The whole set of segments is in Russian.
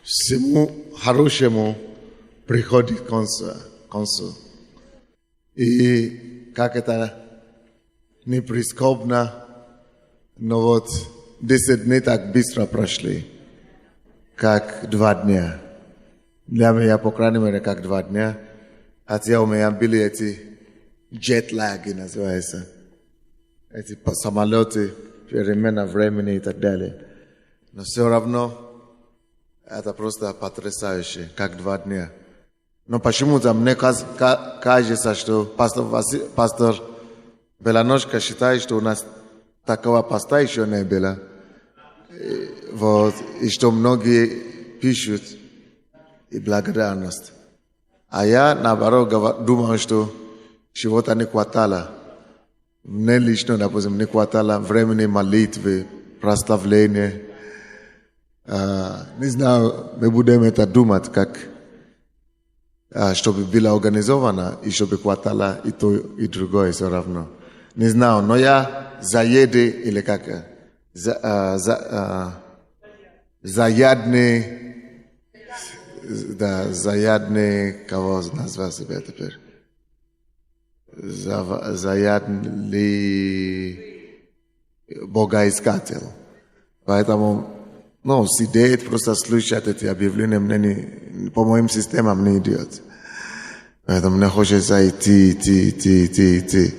Всему хорошему приходит концу. И как это не прискорбно, но вот 10 дней так быстро прошли, как 2 дня. Для меня, по крайней мере, как 2 дня. Хотя у меня были эти джетлаги, называется. Эти самолеты, перемена времени и так далее. Но все равно это просто потрясающе, как 2 дня. Но почему-то мне кажется, что пастор Белоножка считает, что у нас такого поста еще не было. Вот, и что многие пишут и благодарность. А я, наоборот, думаю, что чего-то не хватало. Мне лично, допустим, не хватало времени молитвы, прославления. Не знаю, мы будем это думать, как, чтобы было организовано, и чтобы хватало и то, и другое все равно. Не знаю, но я заеды, или как, заядный, кого назвать себя теперь? Заядный богоискатель. Поэтому, сидеть, просто слушать эти объявления, мне по моим системам не идет. Поэтому мне хочется идти.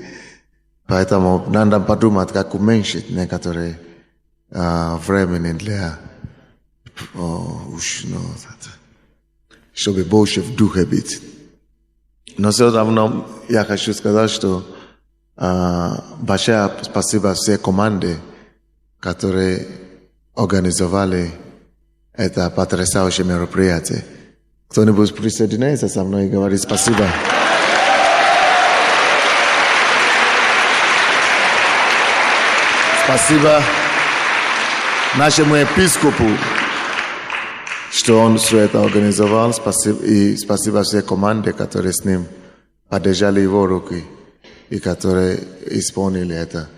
Поэтому надо подумать, как уменьшить некоторые времени для чтобы больше в духе быть. Но все равно я хочу сказать, что большое спасибо всей команде, которые организовали это потрясающее мероприятие. Кто-нибудь присоединяется со мной и говорит спасибо. Спасибо нашему епископу, что он все это организовал. Спасибо всей команде, которые с ним поддержали его руки и которые исполнили это.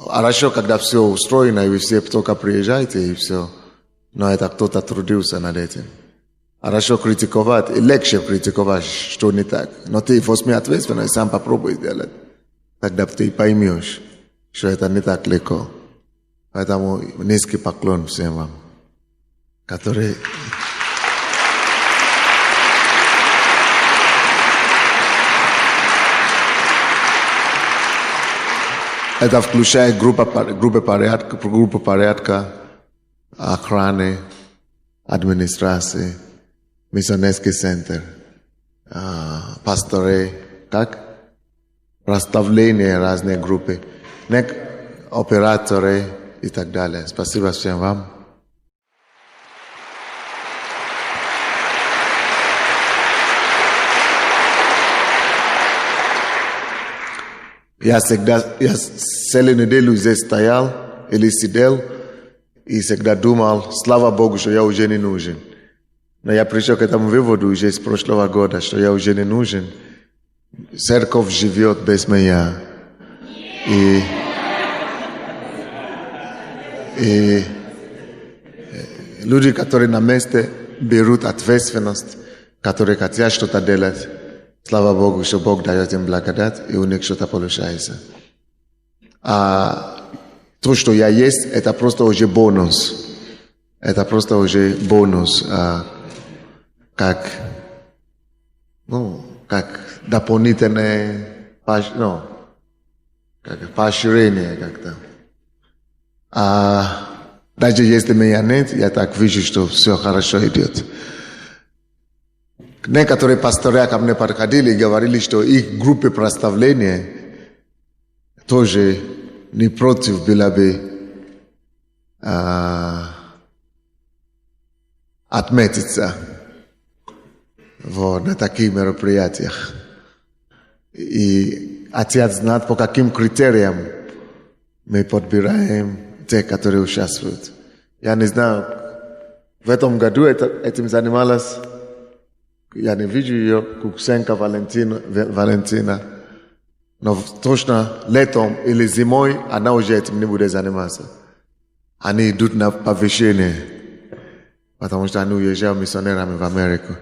Хорошо, когда все устроено, и вы все только приезжаете, и все. Но это кто-то трудился над этим. Хорошо критиковать, и легче критиковать, что не так. Но ты возьми ответственность, сам попробуй сделать. Тогда ты поймешь, что это не так легко. Поэтому низкий поклон всем вам, которые... Это включает группу порядка, охраны, администрации, миссионерский центр, пасторы, проставление разные группы, операторы и так далее. Спасибо всем вам. Я целую неделю здесь стоял или сидел и всегда думал, слава Богу, что я уже не нужен. Но я пришел к этому выводу уже с прошлого года, что я уже не нужен. Церковь живет без меня. И люди, которые на месте берут ответственность, которые хотят что-то делать, слава Богу, что Бог дает им благодать, и у них что-то получается. А то, что я есть, это просто уже бонус. Это просто уже бонус, как дополнительное, как поощрение как-то. Даже если меня нет, я так вижу, что все хорошо идет. Некоторые пастора ко мне подходили и говорили, что их группы прославления тоже не против было бы отметиться на таких мероприятиях. И хотят знать, по каким критериям мы подбираем те, которые участвуют. Я не знаю, в этом году этим занималась. Я не вижу ее, Куксенко Валентина, но точно летом или зимой она уже этим не будет заниматься. Они идут на повышение. потому что они уезжают миссионерами в Америку.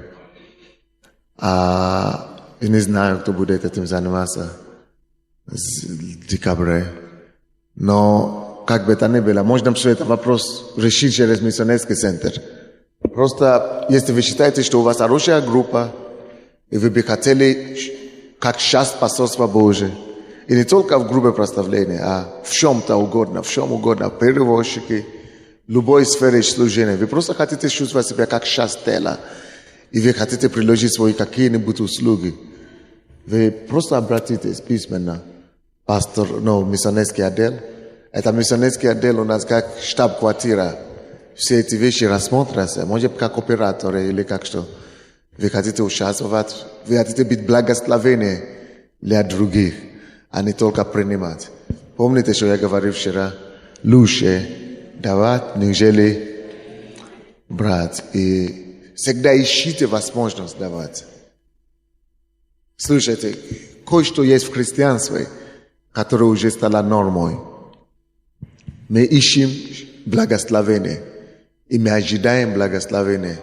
И не знаю, кто будет этим заниматься в декабре. Но, как бы то ни было, можно все это вопрос решить через миссионерский центр. Просто, если вы считаете, что у вас хорошая группа, и вы бы хотели, как часть посольства Божия, и не только в группе прославления, а в чем-то угодно, перевозчики, любой сфере служения, вы просто хотите чувствовать себя как часть тела, и вы хотите приложить свои какие-нибудь услуги, вы просто обратитесь письменно. Миссионерский отдел. Это миссионерский отдел у нас как штаб-квартира. Все эти вещи рассмотрятся. Может, как операторы или как что. Вы хотите участвовать, вы хотите быть благословенны для других, а не только принимать. Помните, что я говорил вчера? Лучше давать, нежели брать. И всегда ищите возможность давать. Слушайте, кое-что есть в христианстве, которое уже стало нормой. Мы ищем благословение, и мы ожидаем благословение.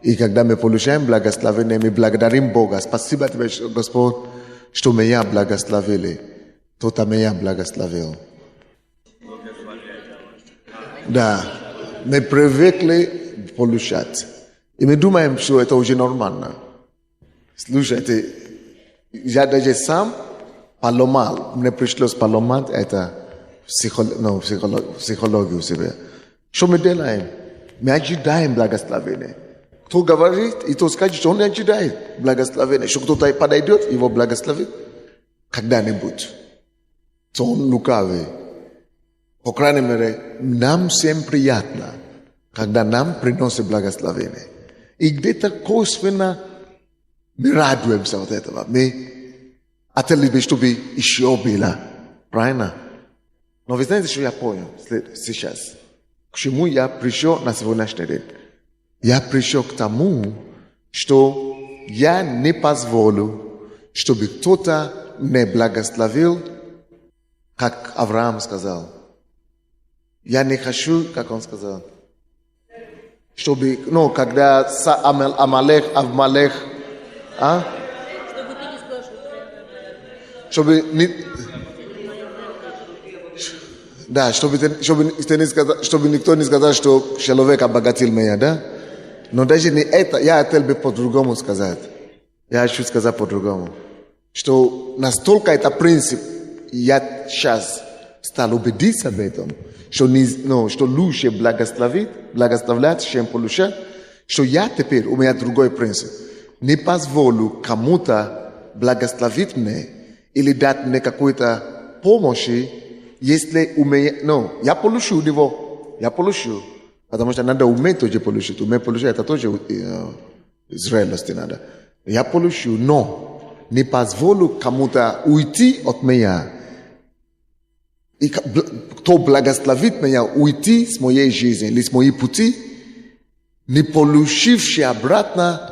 И когда мы получаем благословение, мы благодарим Бога. Спасибо тебе, Господь, что меня благословили. Кто-то меня благословил. Да, мы привыкли получать. И мы думаем, что это уже нормально. Слушайте, я даже сам поломал. Мне пришлось поломать это психологию себе. Что мы делаем? Мы ожидаем благословения. Кто говорит, и тот скажет, что он не ожидает благословения. Что кто-то подойдет, его благословит когда-нибудь. То он лукавый. По крайней мере, нам всем приятно, когда нам приносят благословение. И где-то косвенно мы радуемся от этого. Мы хотели бы, чтобы еще было. Правильно? Но вы знаете, что я понял сейчас? К чему я пришел на сегодняшний день? Я пришел к тому, что я не позволю, чтобы кто-то не благословил, как Авраам сказал. Я не хочу, как он сказал, чтобы, когда Авмалех, чтобы никто не сказал, что человек обогатил меня, да? Но даже не это, я хотел бы по-другому сказать. Я хочу сказать по-другому. Что настолько это принцип, я сейчас стал убедиться в этом, что лучше благословлять, чем получать, что я теперь, у меня другой принцип. Не позволю кому-то благословить меня или дать мне какую-то помощь, если у меня, я получу его, потому что надо уметь тоже получить. Уметь получить, это тоже зрелости надо. Я получу, но не позволю кому-то уйти от меня. И кто благословит меня уйти с моей жизни или с моей пути, не получивший обратно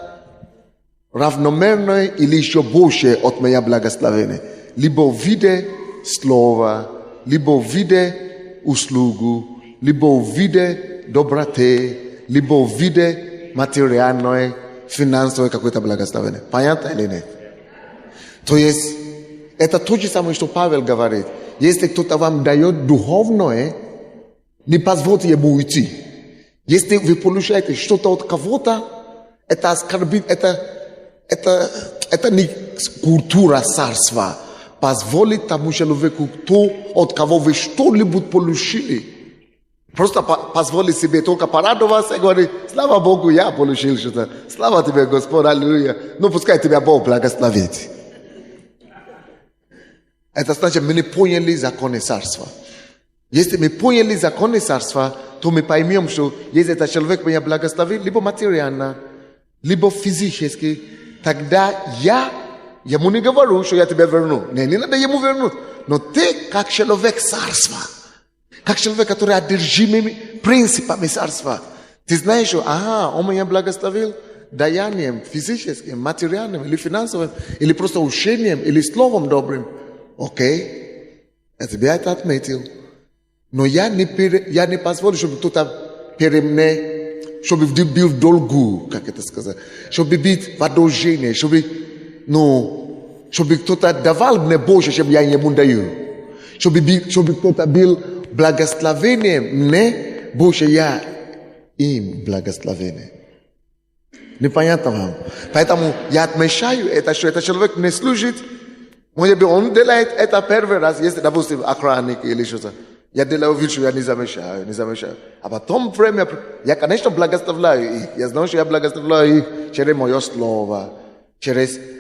равномерное или еще больше от меня благословения. Либо в виде слова, либо в виде услугу, либо в виде доброты, либо в виде материальной, финансовой какой-то благословения. Понятно или нет? То есть, это то же самое, что Павел говорит. Если кто-то вам дает духовное, не позвольте ему уйти. Если вы получаете что-то от кого-то, это оскорбит, это не культура царства. Позволить тому человеку, от кого вы что-либо получили. Просто позволить себе только порадоваться и говорить, слава Богу, я получил что-то. Слава тебе, Господь, аллилуйя. Пускай тебя Бог благословит. Это значит, мы не поняли законы царства. Если мы поняли законы царства, то мы поймем, что если этот человек меня благословит, либо материально, либо физически, тогда я ему не говорю, что я тебя верну. Не надо ему вернуть. Но ты, как человек царства, как человек, который одержимыми принципами царства, ты знаешь, что, он меня благословил даянием физическим, материальным или финансовым, или просто учением, или словом добрым. Окей, я тебе это отметил. Но я не позволю, чтобы кто-то перед мне чтобы бил в долгу, как это сказать, чтобы быть в одолжении, чтобы кто-то давал мне больше, чем я ему даю. Чтобы кто-то был благословением мне, больше я им благословение. Непонятно вам? Поэтому я отмечаю это, что этот человек мне служит. Может быть, он делает это первый раз, если, допустим, охранник или что-то. Я делаю вид, что я не замечаю. А потом время, я, конечно, благословляю их. Я знаю, что я благословляю их через мое слово.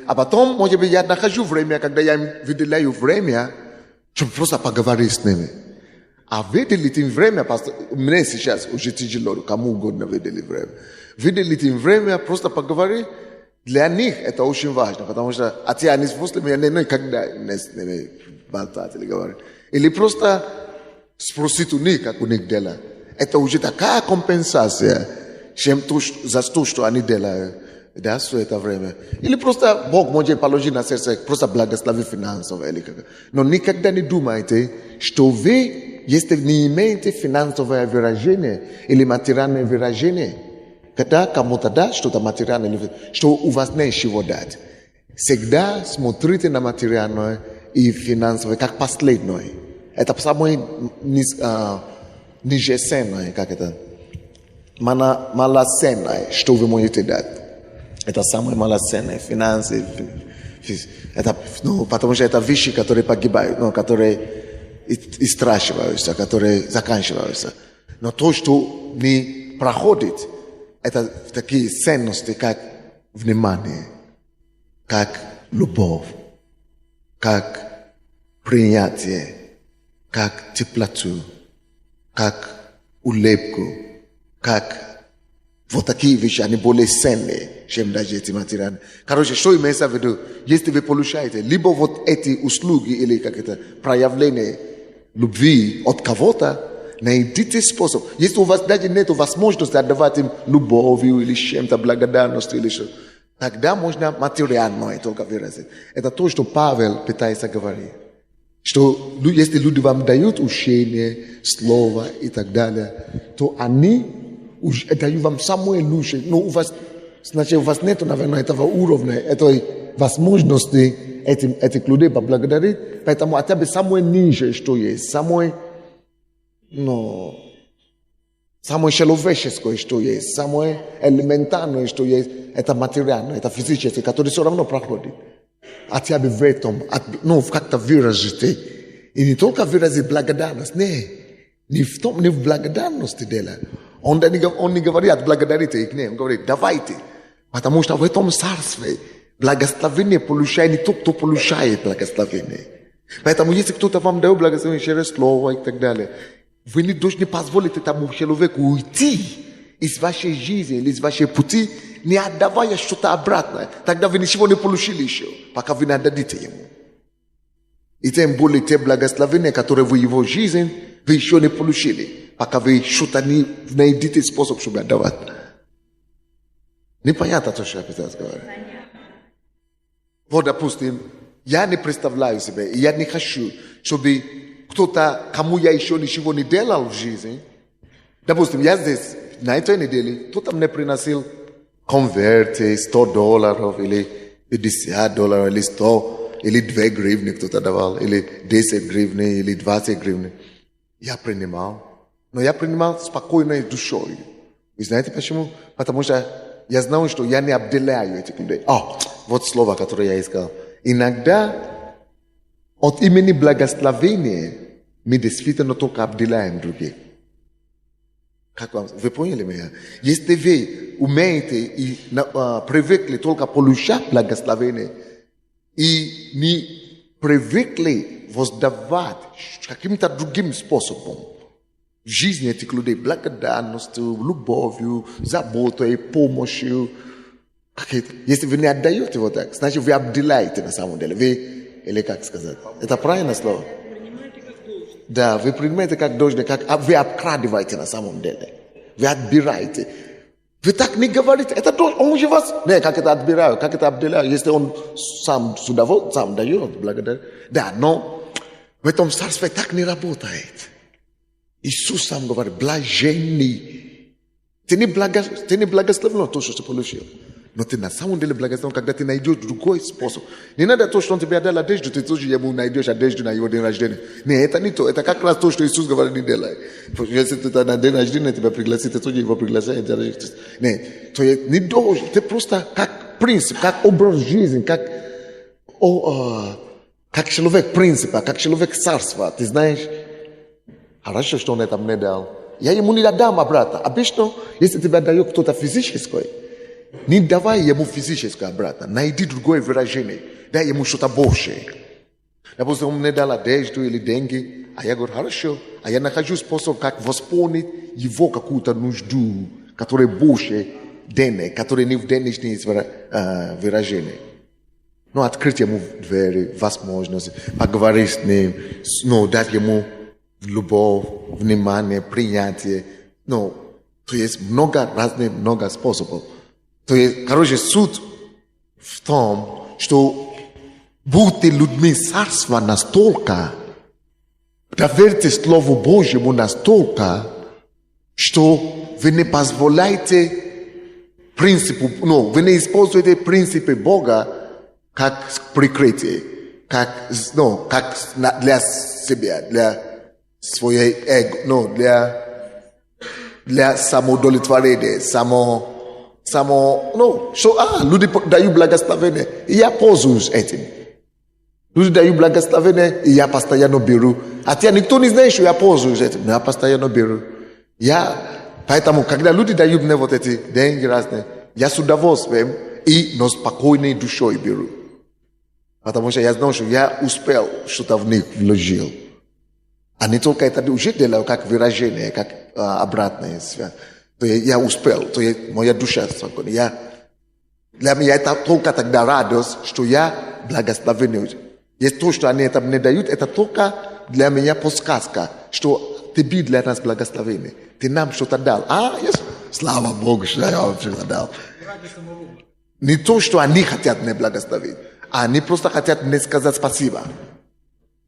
А потом, может быть, я нахожу время, когда я им выделяю время, чтобы просто поговорить с ними. А выделить им время, мне сейчас уже тяжело, кому угодно выделить время. Выделить им время, просто поговорить, для них это очень важно, потому что они после меня никогда не с ними болтать или говорить. Или просто спросить у них, как у них дела. Это уже такая компенсация, чем за то, что они делают. Да, все это время. Или просто Бог может положить на сердце, просто благословить финансово. Но никогда не думайте, что вы, если не имеете финансовое выражение или материальное выражение, когда кому-то дать что-то материальное, что у вас нет чего дать. Всегда смотрите на материальное и финансовое как последнее. Это самое нижесенное, как это, малоценное, что вы можете дать. Это самое малоценное, финансы. Это, потому что это вещи, которые погибают, которые истрачиваются, которые заканчиваются. Но то, что не проходит, это такие ценности, как внимание, как любовь, как принятие, как теплоту, как улыбку, как вот такие вещи, они более ценные, чем даже эти материалы. Короче, что имеется в виду? Если вы получаете либо вот эти услуги или как это проявление любви от кого-то, найдите способ. Если у вас даже нет возможности отдавать им любовью или чем-то, благодарностью или что, тогда можно материальное только выразить. Это то, что Павел пытается говорить. Что если люди вам дают учение, слово и так далее, то они дают вам самое лучшее. Но значит, у вас нет, наверное, этого уровня, этой возможности этих людей поблагодарить. Поэтому хотя бы самое ниже, что есть, самое человеческое, что есть, самое элементарное, что есть, это материальное, это физическое, которое все равно проходит. Хотя бы в этом, как-то выразить. И не только выразить благодарность, не в благодарности дело. Он не говорит отблагодарите их, он говорит давайте. Потому что в этом царстве благословение получает не тот, кто получает благословение. Поэтому если кто-то вам дает благословение через слово и так далее, вы не должны позволить этому человеку уйти из вашей жизни или из вашей пути, не отдавая что-то обратно. Тогда вы ничего не получили еще, пока вы не отдадите ему. И тем более те благословения, которые в его жизни, вы еще не получили, пока вы что-то не найдете способ, чтобы отдавать. Непонятно то, что я пытаюсь говорить. Вот, допустим, я не представляю себе, и я не хочу, чтобы кто-то, кому я еще ничего не делал в жизни, допустим, я здесь на этой неделе, кто-то мне приносил конверты, $100 или $50 или 100 или 2 гривны кто-то давал, или 10 гривны, или 20 гривны. Я принимал. Но я принимал спокойной душой. И знаете почему? Потому что я знал, что я не обделяю этих людей. Вот слово, которое я искал. Иногда от имени благословения мы действительно только обделяем других. Как вам? Вы поняли меня? Если вы умеете и привыкли только получать благословение и не привыкли воздавать каким-то другим способом в жизни этих людей, благодарностью, любовью, заботой, помощью, если вы не отдаете вот так, значит вы обделяете на самом деле. Или как сказать? Это правильное слово? Да, вы принимаете как должное, вы обкрадываете на самом деле. Вы отбираете. Вы так не говорите. Это он же вас... как это отбираю, как это обделяю, если он сам с удовольствием сам дает, благодаря. Да, но в этом царстве так не работает. Иисус сам говорит, блаженны Ты не благословен то, что ты получил. Но ты на самом деле благословен, когда ты найдешь другой способ. Не надо то, что он тебе отдал одежду, ты тоже ему найдешь одежду на его день рождения. Не, это не то. Это как раз то, что Иисус говорит, не делай. Если ты на день рождения тебя пригласит, ты тоже его приглашаешь. Не, то не должен. Ты просто как принцип, как образ жизни, как человек принципа, как человек царства. Ты знаешь, хорошо, что он это мне дал. Я ему не дам обратно. Обычно, если тебе дает кто-то физическое, не давай ему физическое обратно. Найди другое выражение. Дай ему что-то большее. Допустим, он мне дал одежду или деньги, а я говорю, хорошо. А я нахожу способ, как восполнить его какую-то нужду, которая больше денег, которая не в денежные выражения. Но открыть ему двери, возможности, поговорить с ним, дать ему любовь, внимание, принятие. То есть много способов. То есть, короче, суть в том, что будьте людьми царства настолько, доверьте Слову Божьему настолько, что вы не позволяете принципу, вы не используете принципы Бога как прикрытие, как для себя, для своей эго, для самоудовлетворения, люди дают благословение, и я пользуюсь этим. Люди дают благословение, и я постоянно беру. А тебя никто не знает, что я пользуюсь этим, но я постоянно беру. Поэтому, когда люди дают мне вот эти деньги разные, я с удовольствием и спокойной душой беру. Потому что я знаю, что я успел что-то в них вложил. А не только это уже делаю как выражение, как обратная связь. То я успел, то моя душа спокойна. Для меня это только тогда радость, что я благословенный. Есть то, что они это мне дают, это только для меня подсказка, что ты для нас благословенный. Ты нам что-то дал. Слава Богу, что я вам что-то дал. Не то, что они хотят мне благословить, а они просто хотят мне сказать спасибо.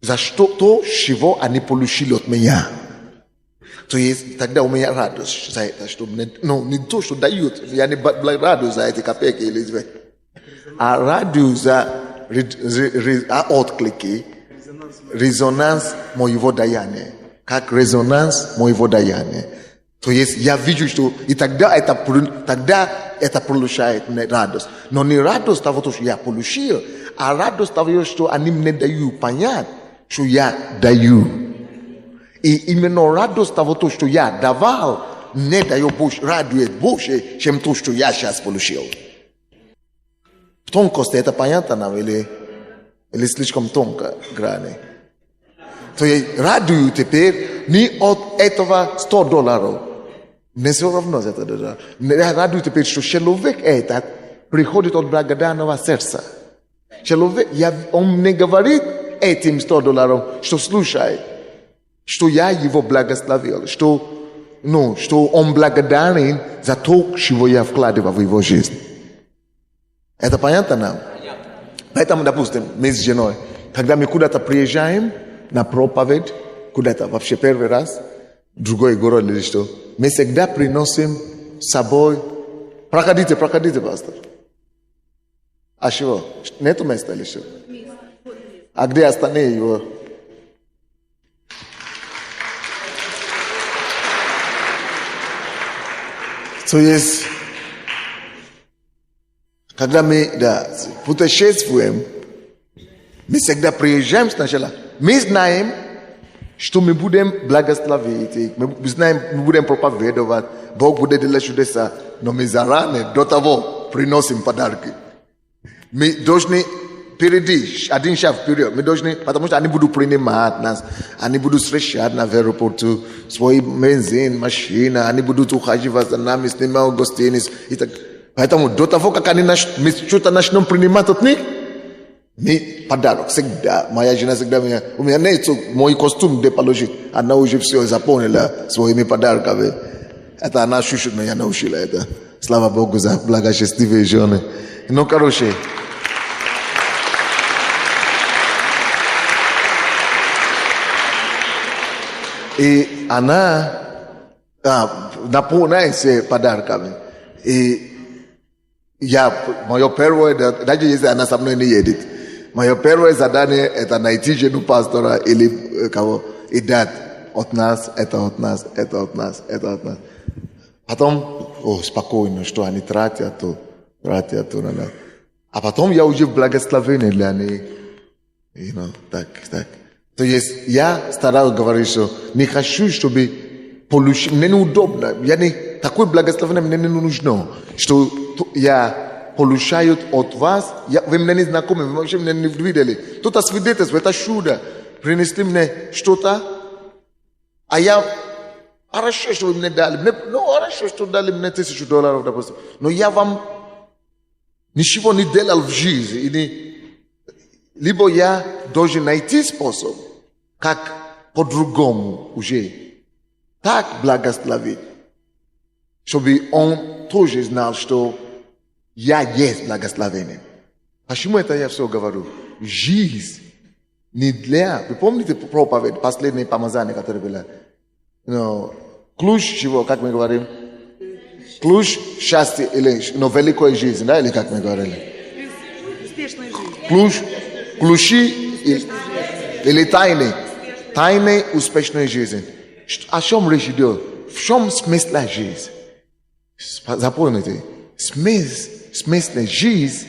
За то, чего они получили от меня. То есть тогда у меня радость за это, что не то, что дают. Я не радуюсь за эти копейки или две. А радуюсь за отклики, резонанс моего даяния. Как резонанс моего даяния. То есть я вижу, что и тогда это получает мне радость. Но не радость того, что я получил, а радость того, что они мне дают понять, что я даю. И именно радость того, что я давал, мне дает больше, радует больше, чем то, что я сейчас получил. В тонкости это понятно нам или слишком тонко грани? То есть радую теперь не от этого $100. Не все равно за это. Я радую теперь, что человек этот приходит от благодарного сердца. Человек, он не говорит этим $100, что слушай, что я его благословил, что он благодарен за то, чего я вкладывал в его жизнь. Это понятно нам? Поэтому, допустим, мы с женой, когда мы куда-то приезжаем на проповедь, куда-то вообще первый раз, другой город или что, мы всегда приносим с собой. Проходите, пастор. А чего? Нету места или что? А где остальные его? То есть, когда мы путешествуем, мы всегда приезжаем сначала. Мы знаем, что мы будем благословить, мы знаем, мы будем проповедовать, Бог будет делать чудеса, но мы заранее до того приносим подарки. Мы должны впереди, один шаг вперед, мы должны, потому что они будут принимать нас, они будут встречать на аэропорту, свой бензин, машина, они будут ухаживать за нами, снимать гостиниц и так. Поэтому до того, как мы что-то начнем принимать от них, мы подарок всегда. Моя жена всегда у меня нет мой костюм где положить. Она уже все заполнила своими подарками. Это она чуть-чуть меня научила это. Слава Богу за благочестивые жены. Ну, короче. И она наполняйся подарками. И мое первое, даже если она со мной не едет, мое первое задание это найти жену пастора или кого и дать от нас, это от нас, это от нас, это от нас. Потом, спокойно, что они тратят то на нас. А потом я уже в благословении для них. Так. То есть я стараюсь говорить, что не хочу, чтобы получить, мне неудобно. Такое благословение мне не нужно, что я получаю от вас, вы мне не знакомы, вы вообще меня не видели. Кто-то свидетельство, это чудо. Принесли мне что-то, а я, хорошо, что вы мне дали. Хорошо, что дали мне $1000, допустим. Но я вам ничего не делал в жизни. Либо я должен найти способ, как по-другому уже так благословить, чтобы он тоже знал, что я есть благословение. Почему это я все говорю? Жизнь не для... Вы помните проповедь, последнее помазание, которое было? Ключ чего, как мы говорим? Ключ счастья или великой жизни, да, или как мы говорили? Ключи или тайны. Тайны успешной жизни. О чем речь идет? В чем смысл жизни? Запомните, смысл жизни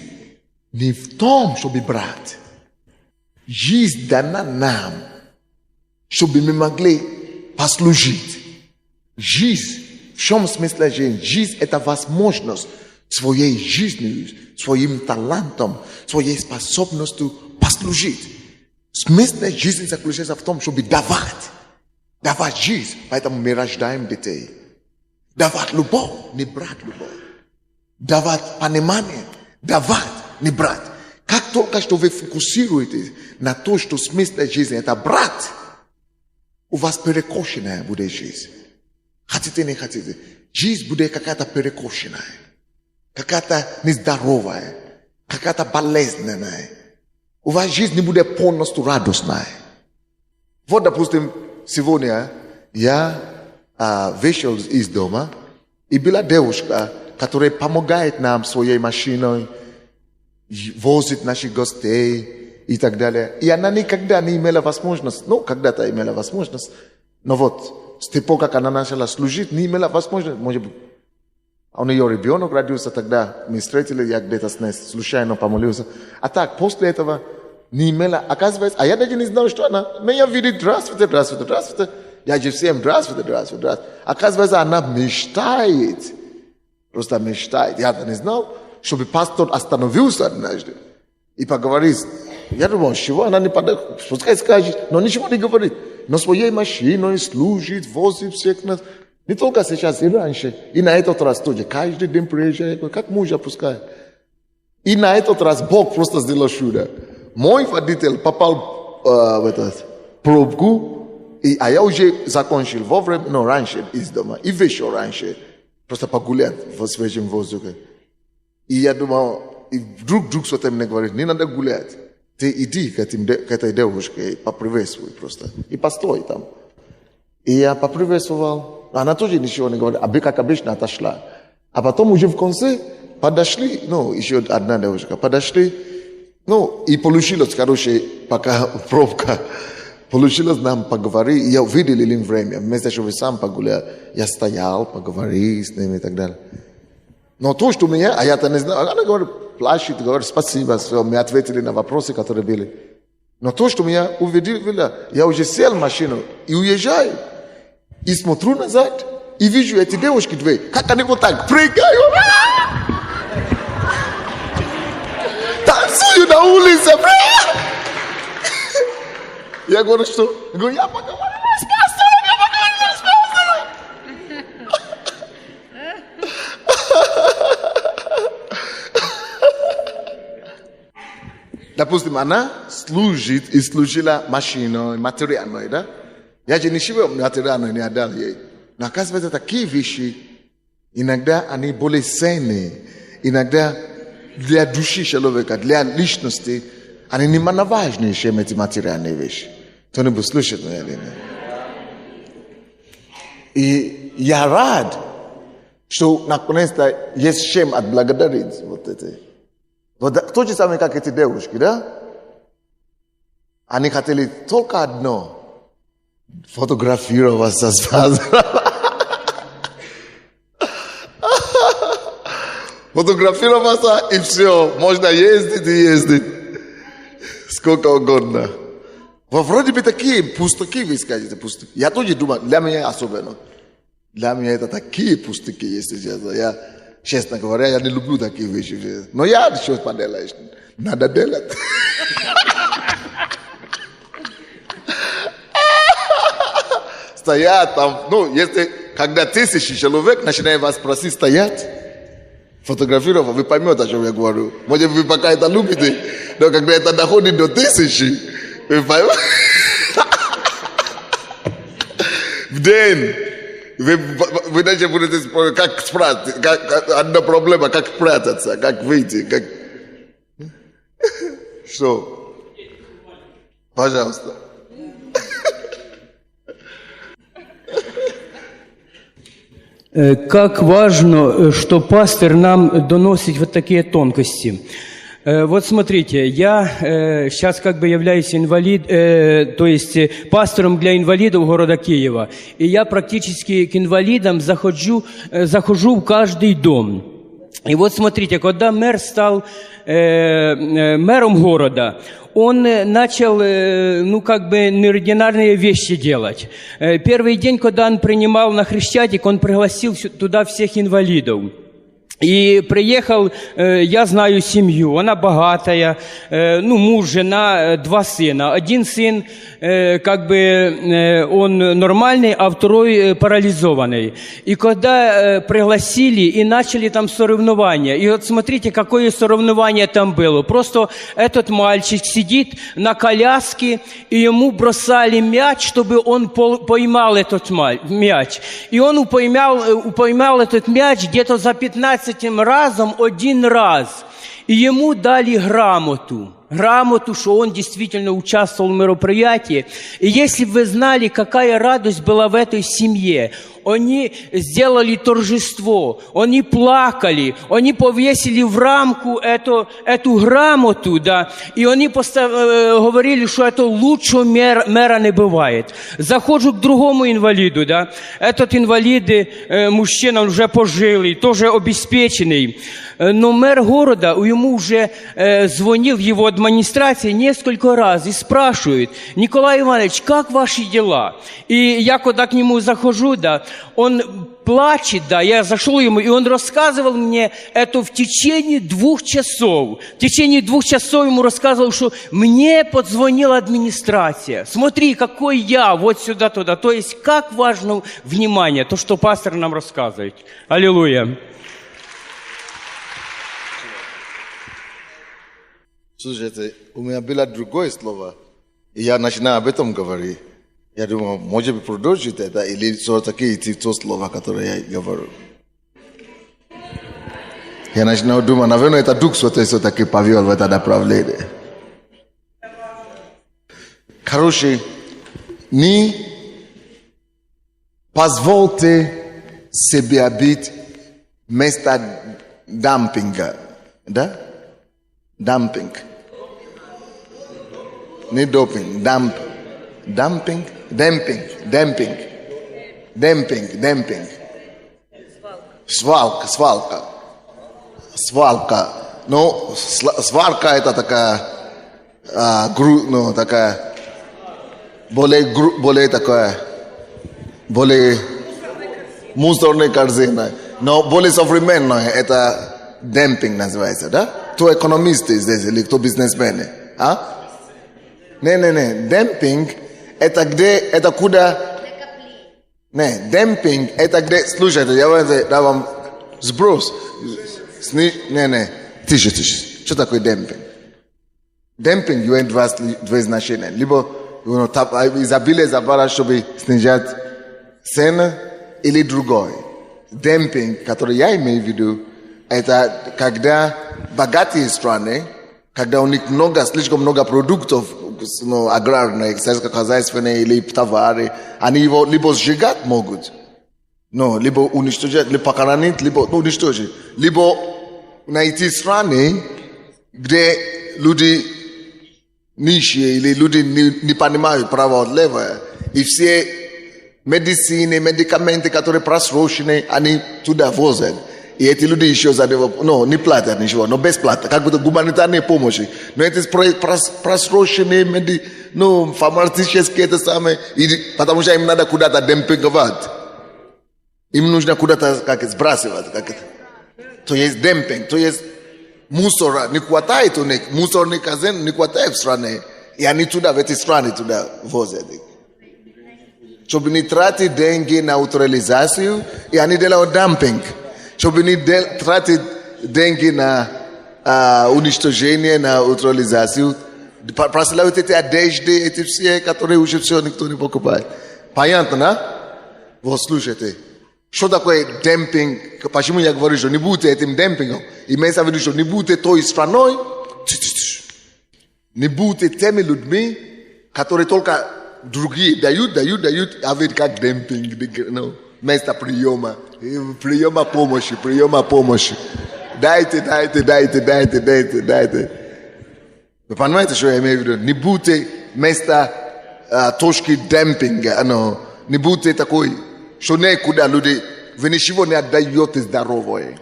не в том, чтобы брать. Жизнь дана нам, чтобы мы могли послужить. Жизнь, в чем смысл жизни? Жизнь это возможность своей жизнью, своим талантом, своей способностью послужить. Смысл жизни заключается в том, чтобы давать жизнь. Поэтому мы рождаем детей. Давать любовь, не брать любовь. Давать понимание, давать, не брать. Как только что вы фокусируетесь на то, что смысл жизни это брать, у вас перекошенная будет жизнь. Хотите, не хотите. Жизнь будет какая-то перекошенная, какая-то нездоровая, какая-то болезненная. У вас жизнь не будет полностью радостная. Вот, допустим, сегодня я вышел из дома, и была девушка, которая помогает нам своей машиной, возит наших гостей и так далее. И она никогда не имела возможность, когда-то имела возможность, но вот с тех пор, как она начала служить, не имела возможность, может быть, у нее ребенок родился, тогда мы встретили, я где-то с ней случайно помолился. А так, после этого не имела, оказывается, а я даже не знал, что она меня видит, здравствуйте. Я же всем здравствуйте. Оказывается, она мечтает, просто мечтает. Я не знал, чтобы пастор остановился однажды и поговорит. Я думал, чего она не подает, пускай скажет, но ничего не говорит. Но своей машиной служит, возит всех нас. Не только сейчас, и раньше. И на этот раз тоже. Каждый день приезжает, как мужа пускай. И на этот раз Бог просто сделал чудо. Мой водитель попал в этот пробку, а я уже закончил вовремя, раньше из дома. И вышел раньше. Просто погулять в свежем воздухе. И я думал, и вдруг кто-то мне говорит, не надо гулять. Ты иди к этой девушке, поприветствуй просто. И постой там. И я поприветствовал. Она тоже ничего не говорит, как обычно отошла. А потом уже в конце подошли, еще одна девушка, подошли, и получилось, пока пробка, получилось нам поговорить, и я увидел им время, вместо чтобы сам погулял, я стоял, поговорил с ними и так далее. Но то, что меня, а я-то не знаю, она говорит, плачет, говорит, спасибо, что мы ответили на вопросы, которые были. Но то, что меня увидел, я уже сел в машину и уезжаю. И смотрю назад, и вижу эти девушки две, как они вот так прыгают. Танцую на улице. Я говорю, что? Я говорю, я поговорю с пастором. Допустим, она служит и служила машиной, материальной, да? Я же ничего материального не отдал ей. Но оказывается, такие вещи, иногда они более ценные. Иногда для души человека, для личности, они не важнее, чем эти материальные вещи. Кто-нибудь слышит меня или нет? И я рад, что наконец-то есть чем отблагодарить вот это. Вот то же самое, как эти девушки, да? Они хотели только одно – фотографироваться с пастором. Фотографироваться и все. Можно ездить и ездить. Сколько угодно. Вроде бы такие пустяки, вы скажете, пустяки. Я тоже думаю, для меня особенно. Для меня это такие пустяки, если честно. Я, честно говоря, я не люблю такие вещи. Но я что поделаешь? Надо делать. Стоят там, ну, если, когда 1000 человек начинают вас просить стоять, фотографировать, вы поймете, о чем я говорю. Может, вы пока это любите, но когда это доходит до 1000, вы поймете. В день вы даже будете как спрятаться, одна проблема, как спрятаться, как выйти, как... Что? Пожалуйста. Как важно, что пастор нам доносит вот такие тонкости. Вот смотрите, я сейчас как бы являюсь то есть пастором для инвалидов города Киева. И я практически к инвалидам захожу в каждый дом. И вот смотрите, когда мэр стал мэром города, он начал, неординарные вещи делать. Первый день, когда он принимал на Хрещатик, он пригласил туда всех инвалидов. И приехал, я знаю семью, она богатая, муж, жена, 2 сына. Один сын, он нормальный, а второй парализованный. И когда пригласили и начали там соревнования, и вот смотрите, какое соревнование там было. Просто этот мальчик сидит на коляске, и ему бросали мяч, чтобы он поймал этот мяч. И он поймал этот мяч где-то за 15 разом 1 раз. И ему дали грамоту, что он действительно участвовал в мероприятии. И если бы вы знали, какая радость была в этой семье, они сделали торжество, они плакали, они повесили в рамку эту грамоту, да, и они говорили, что это лучшего мэра не бывает. Захожу к другому инвалиду, да, этот инвалид, мужчина, он уже пожилый, тоже обеспеченный, но мэр города, ему уже звонил в его администрации несколько раз и спрашивает: Николай Иванович, как ваши дела? И я когда к нему захожу, да, он плачет, да, я зашел ему, и он рассказывал мне это в течение 2 часов. В течение 2 часов ему рассказывал, что мне позвонила администрация. Смотри, какой я, вот сюда, туда. То есть, как важно внимание, то, что пастор нам рассказывает. Аллилуйя. Слушайте, у меня было другое слово, и я начинаю об этом говорить. Я думаю, может быть, продолжить это, или все-таки идти то слово, которое я говорю. Я начинаю думать, наверное, это Дух Святой все-таки повел в это направление. Короче, не позвольте себе быть вместо дампинга. Да? Дампинг. Не допинг, дампинг, демпинг. Свалка. Ну, свалка это такая, такая, более мусорная корзина. Но более современная, это демпинг называется, да? Кто экономисты здесь или кто бизнесмены? А? Не. Демпинг это где, это куда? Не, демпинг это где, слушайте, я вам сброс. Не, тише. Что такое демпинг? Демпинг имеет 2 значения. Либо изобилие забора, чтобы снижать цены, или другой. Демпинг, который я имею в виду, это когда богатые страны, когда у них слишком много продуктов, аграрных, сельскохозяйственных или товары, они его либо сжигать могут, Но либо уничтожать, либо похоронить, либо уничтожить. Либо найти страны, где люди нищие или люди не понимают право от левого. И все медицины, медикаменты, которые просрочены, они туда возят. И эти люди еще за него, не платят ничего, но бесплатно, как бы гуманитарные помощи. Но это просроченные фармацевтические это самое, потому что им надо куда-то демпинговать. Им нужно куда-то сбрасывать. То есть демпинг, то есть мусора не хватает у них, мусорный казен не хватает в стране. И они туда, в эти страны туда возят. Чтобы не тратить деньги на утилизацию, и они делают дампинг. Чтобы не тратить деньги на уничтожение, на утилизацию. Прославить эти одежды, эти все, которые уже все никто не покупает. Понятно, да? Вот слушайте. Что такое демпинг? Почему я говорю, что не будете этим демпингом? Имеется в виду, что не будете той страной, не будете теми людьми, которые только другие дают, а ведь как демпинг, вместо приема помощи. Дайте. Вы понимаете, что я имею в виду? Не будьте вместо точки демпинга, не будьте такой, что некуда люди, вы ничего не отдаете здоровое.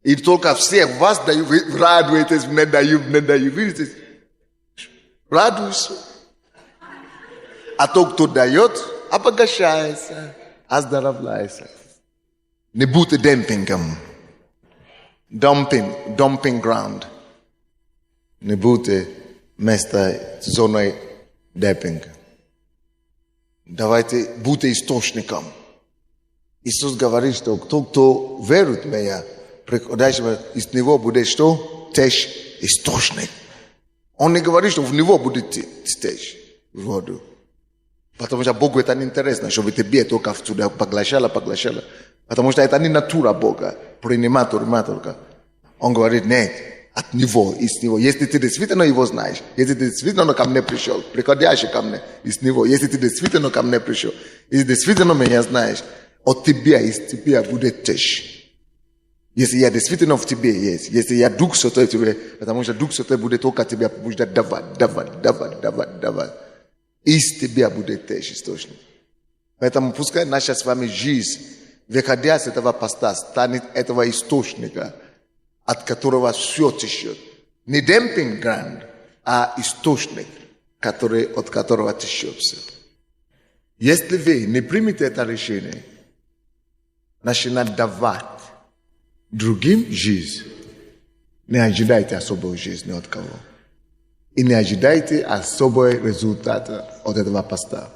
И только всех вас дают, вы радуетесь, не дают. Видите? Радуйся. А тот, кто дает, обогащается, оздоровляется. Не будьте демпингом. Dumping ground. Не будьте вместо зоной демпинга. Давайте будьте источником. Иисус говорит, что кто верит в меня, из него будет что? Течь источник. Он не говорит, что в него будет течь воду. Потому что Богу это не интересно, чтобы тебе только туда поглощало. Потому что это не натура Бога. Принимать только. Он говорит, нет, от него, из него. Если ты действительно его знаешь, если ты действительно ко мне пришел, приходящий ко мне из него, если ты действительно ко мне пришел, если действительно меня знаешь, от тебя, из тебя будет течь. Если я действительно в тебе есть, если я Дух Святой в тебе, потому что Дух Святой будет только тебя побуждать давать. Из тебя будет течь источник. Поэтому пускай наша с вами жизнь, выходя с этого поста, станет этого источника, от которого все течет. Не демпинг гранд, а источник, от которого течет все. Если вы не примете это решение, начинать давать другим жизнь, не ожидайте особой жизни от кого. И не ожидайте особый результат от этого поста.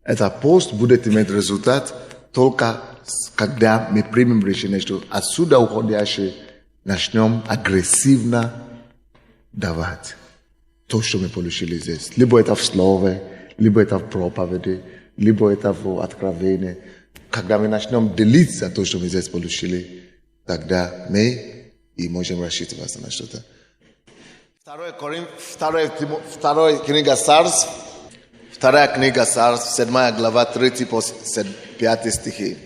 Этот пост будет иметь результат только когда мы примем решение, что отсюда уходящие начнем агрессивно давать то, что мы получили здесь. Либо это в слове, либо это в проповеди, либо это в откровении. Когда мы начнем делиться то, что мы здесь получили, тогда мы и можем рассчитываться на что-то. Вторая книга Царств, 7 глава, 3 по 5 стихи.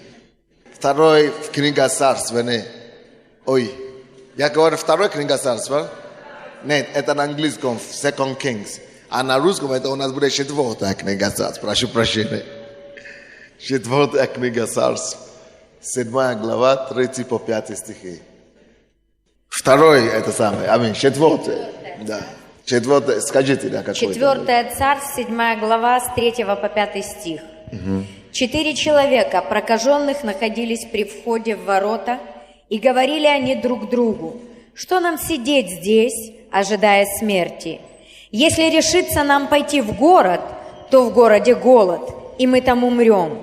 Вторая книга Царств, я говорю, вторая книга Царства? Нет, это на английском, Second Kings. А на русском это у нас будет 4 книга Царств. Прошу прощения. 4 книга Царств, 7 глава, 3 по 5 стихи. Второй это самое, аминь, 4. Да. 4, скажите, да, какой. 4 Царств, 7 глава, с 3 по 5 стих. 4 человека, прокаженных, находились при входе в ворота, и говорили они друг другу: что нам сидеть здесь, ожидая смерти? Если решится нам пойти в город, то в городе голод, и мы там умрем.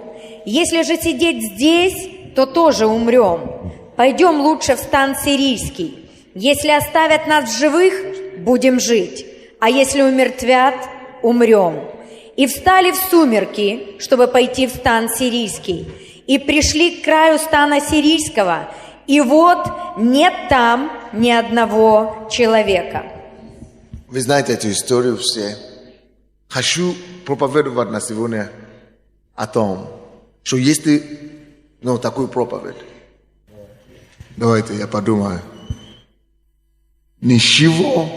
Если же сидеть здесь, то тоже умрем. Пойдем лучше в стан сирийский. Если оставят нас в живых, будем жить, а если умертвят, умрем. И встали в сумерки, чтобы пойти в стан сирийский, и пришли к краю стана сирийского, и вот нет там ни одного человека. Вы знаете эту историю все. Хочу проповедовать на сегодня о том, что если, такую проповедь, давайте я подумаю, ничего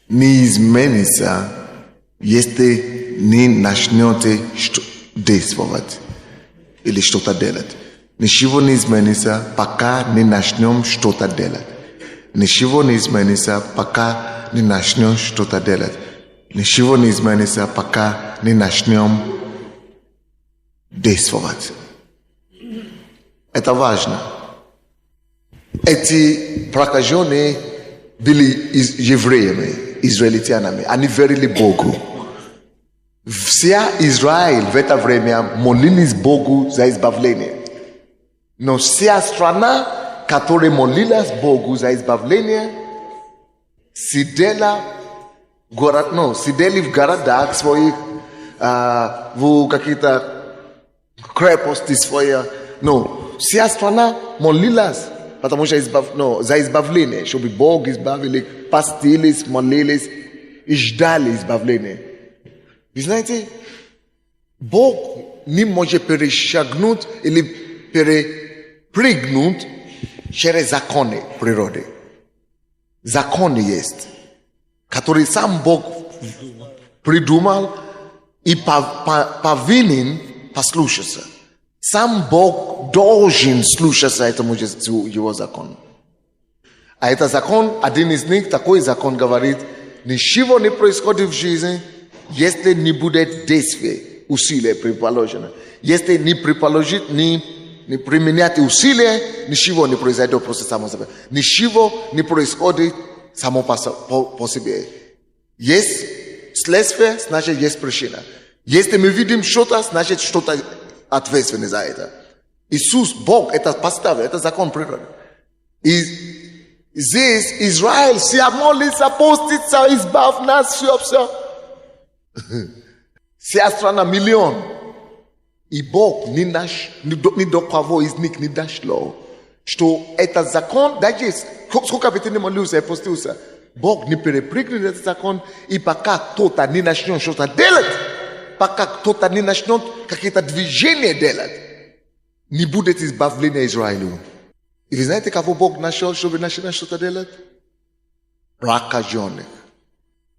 не изменится, если не начнете действовать или что-то делать. Ничего не изменится, пока не начнем что-то делать. Ничего не изменится, пока не начнем что-то делать. Ничего не изменится, пока не начнем действовать. Это важно. Эти прокаженные были евреями, израильтянами. Они верили Богу. Вся Израиль в это время молились Богу за избавление. Но вся страна, которая молилась Богу за избавление, сидели в городах своих, в какие-то крепости свои. Но вся страна молилась, потому что за избавление, чтобы Бог избавили, постились, молились и ждали избавления. Вы знаете, Бог не может перешагнуть или перепрыгнуть через законы природы. Законы есть, которые сам Бог придумал и повинен послушаться. Сам Бог должен слушаться этому его закону. А этот закон, один из них, такой закон говорит, ничего не происходит в жизни, если не будет действия, усилия приложено. Если не применять усилия, ничего не произойдет просто само собой. Ничего не происходит само по себе. Есть следствие, значит есть причина. Если мы видим что-то, значит что-то ответственный за это. Иисус, Бог, это поставил, это закон природы. И здесь Израиль все молится, постится, избавь нас, все. Вся страна миллион. И Бог ни до кого из них не дошло, что этот закон, даже сколько бы ты не молился и постился, Бог не перепрыгнет этот закон, и пока кто-то не начнет что-то делать, пока кто-то не начнет какие-то движения делать, не будет избавления Израилю. И вы знаете, кого Бог нашел, чтобы начинать что-то делать? Прокаженных.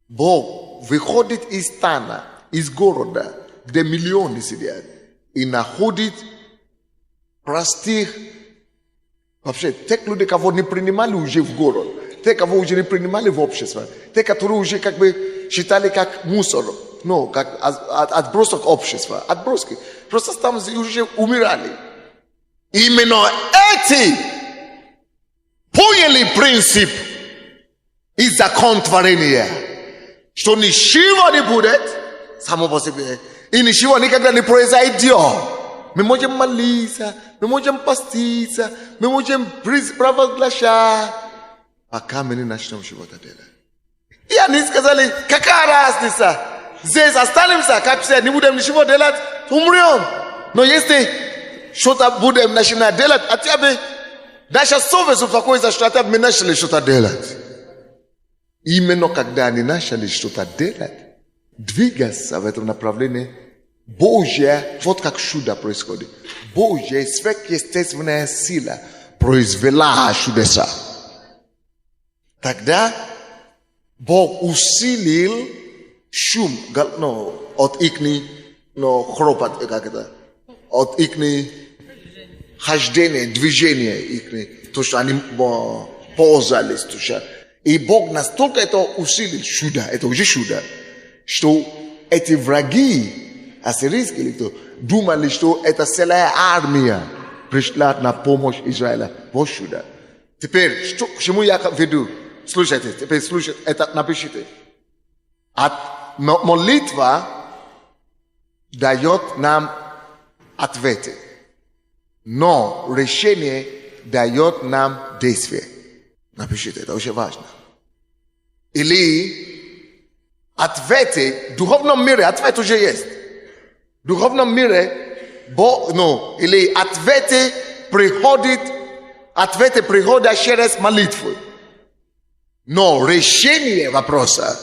Бог выходит из стана, из города, где миллионы сидят, и находит простых, вообще, тех людей, кого не принимали уже в город, те, кого уже не принимали в общество, те, которые уже как бы считали как мусор, как отбросок общества, отброски. Просто там уже умирали. Именно эти поняли принцип и закон творения, что ничего не будет само по себе, и ничего никогда не произойдет. Мы можем молиться, мы можем поститься, мы можем провозглашать, пока мы не начнем чего-то делать. И они сказали, какая разница? Здесь останемся, как все, не будем ничего делать, умрем. Но если что-то будем начинать делать, хотя бы наша совесть успокоится, что хотя бы мы начали что-то делать. Именно когда они начали что-то делать, двигаться в этом направлении, Божья, вот как чудо происходит. Божья сверхъестественная сила произвела чудеса. Тогда Бог усилил шум от их хропот, от их хождения, движения их, то, что они ползались. И Бог настолько это усилил, чудо, это уже чудо, что эти враги ассирийские или кто думали, что это целая армия пришла на помощь Израиля. Вот чудо. Теперь, к чему я веду? Слушайте, теперь слушайте, это напишите. Молитва дает нам ответы, но решение дает нам действие. Напишите, это очень важно. Или ответы в духовном мире, ответ уже есть. В духовном мире, или ответы приходят через молитву. Но решение вопроса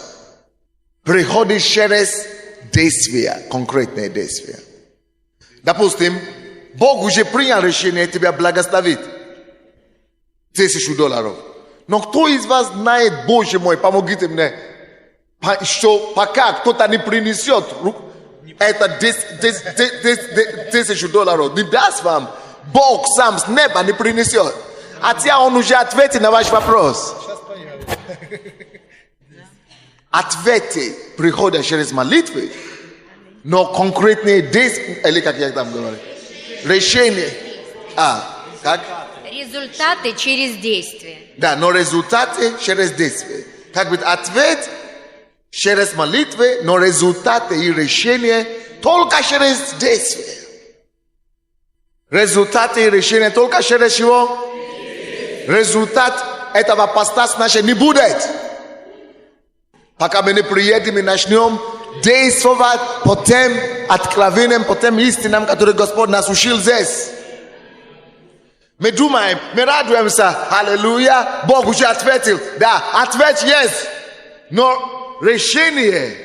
приходит через действия, конкретные действия. Допустим, Бог уже принял решение тебя благословить. $1000. Но кто из вас знает, Боже мой, помогите мне, что пока кто-то не принесет это $1000, не даст вам, Бог сам с неба не принесет. Хотя Он уже ответил на ваш вопрос. Ответы приходят через молитвы, но конкретные действия, или как я там говорю, решение. Как? Результаты через действие. Да, но результаты через действие. Как бы ответ через молитвы, но результаты и решения только через действие. Результаты и решения только через чего? Результат этого постать наше не будет. Пока мы не приедем и начнем действовать по тем откровениям, по тем истинам, которые Господь нас учил здесь. Мы думаем, мы радуемся, аллилуйя, Бог уже ответил. Да, ответ есть, но решение,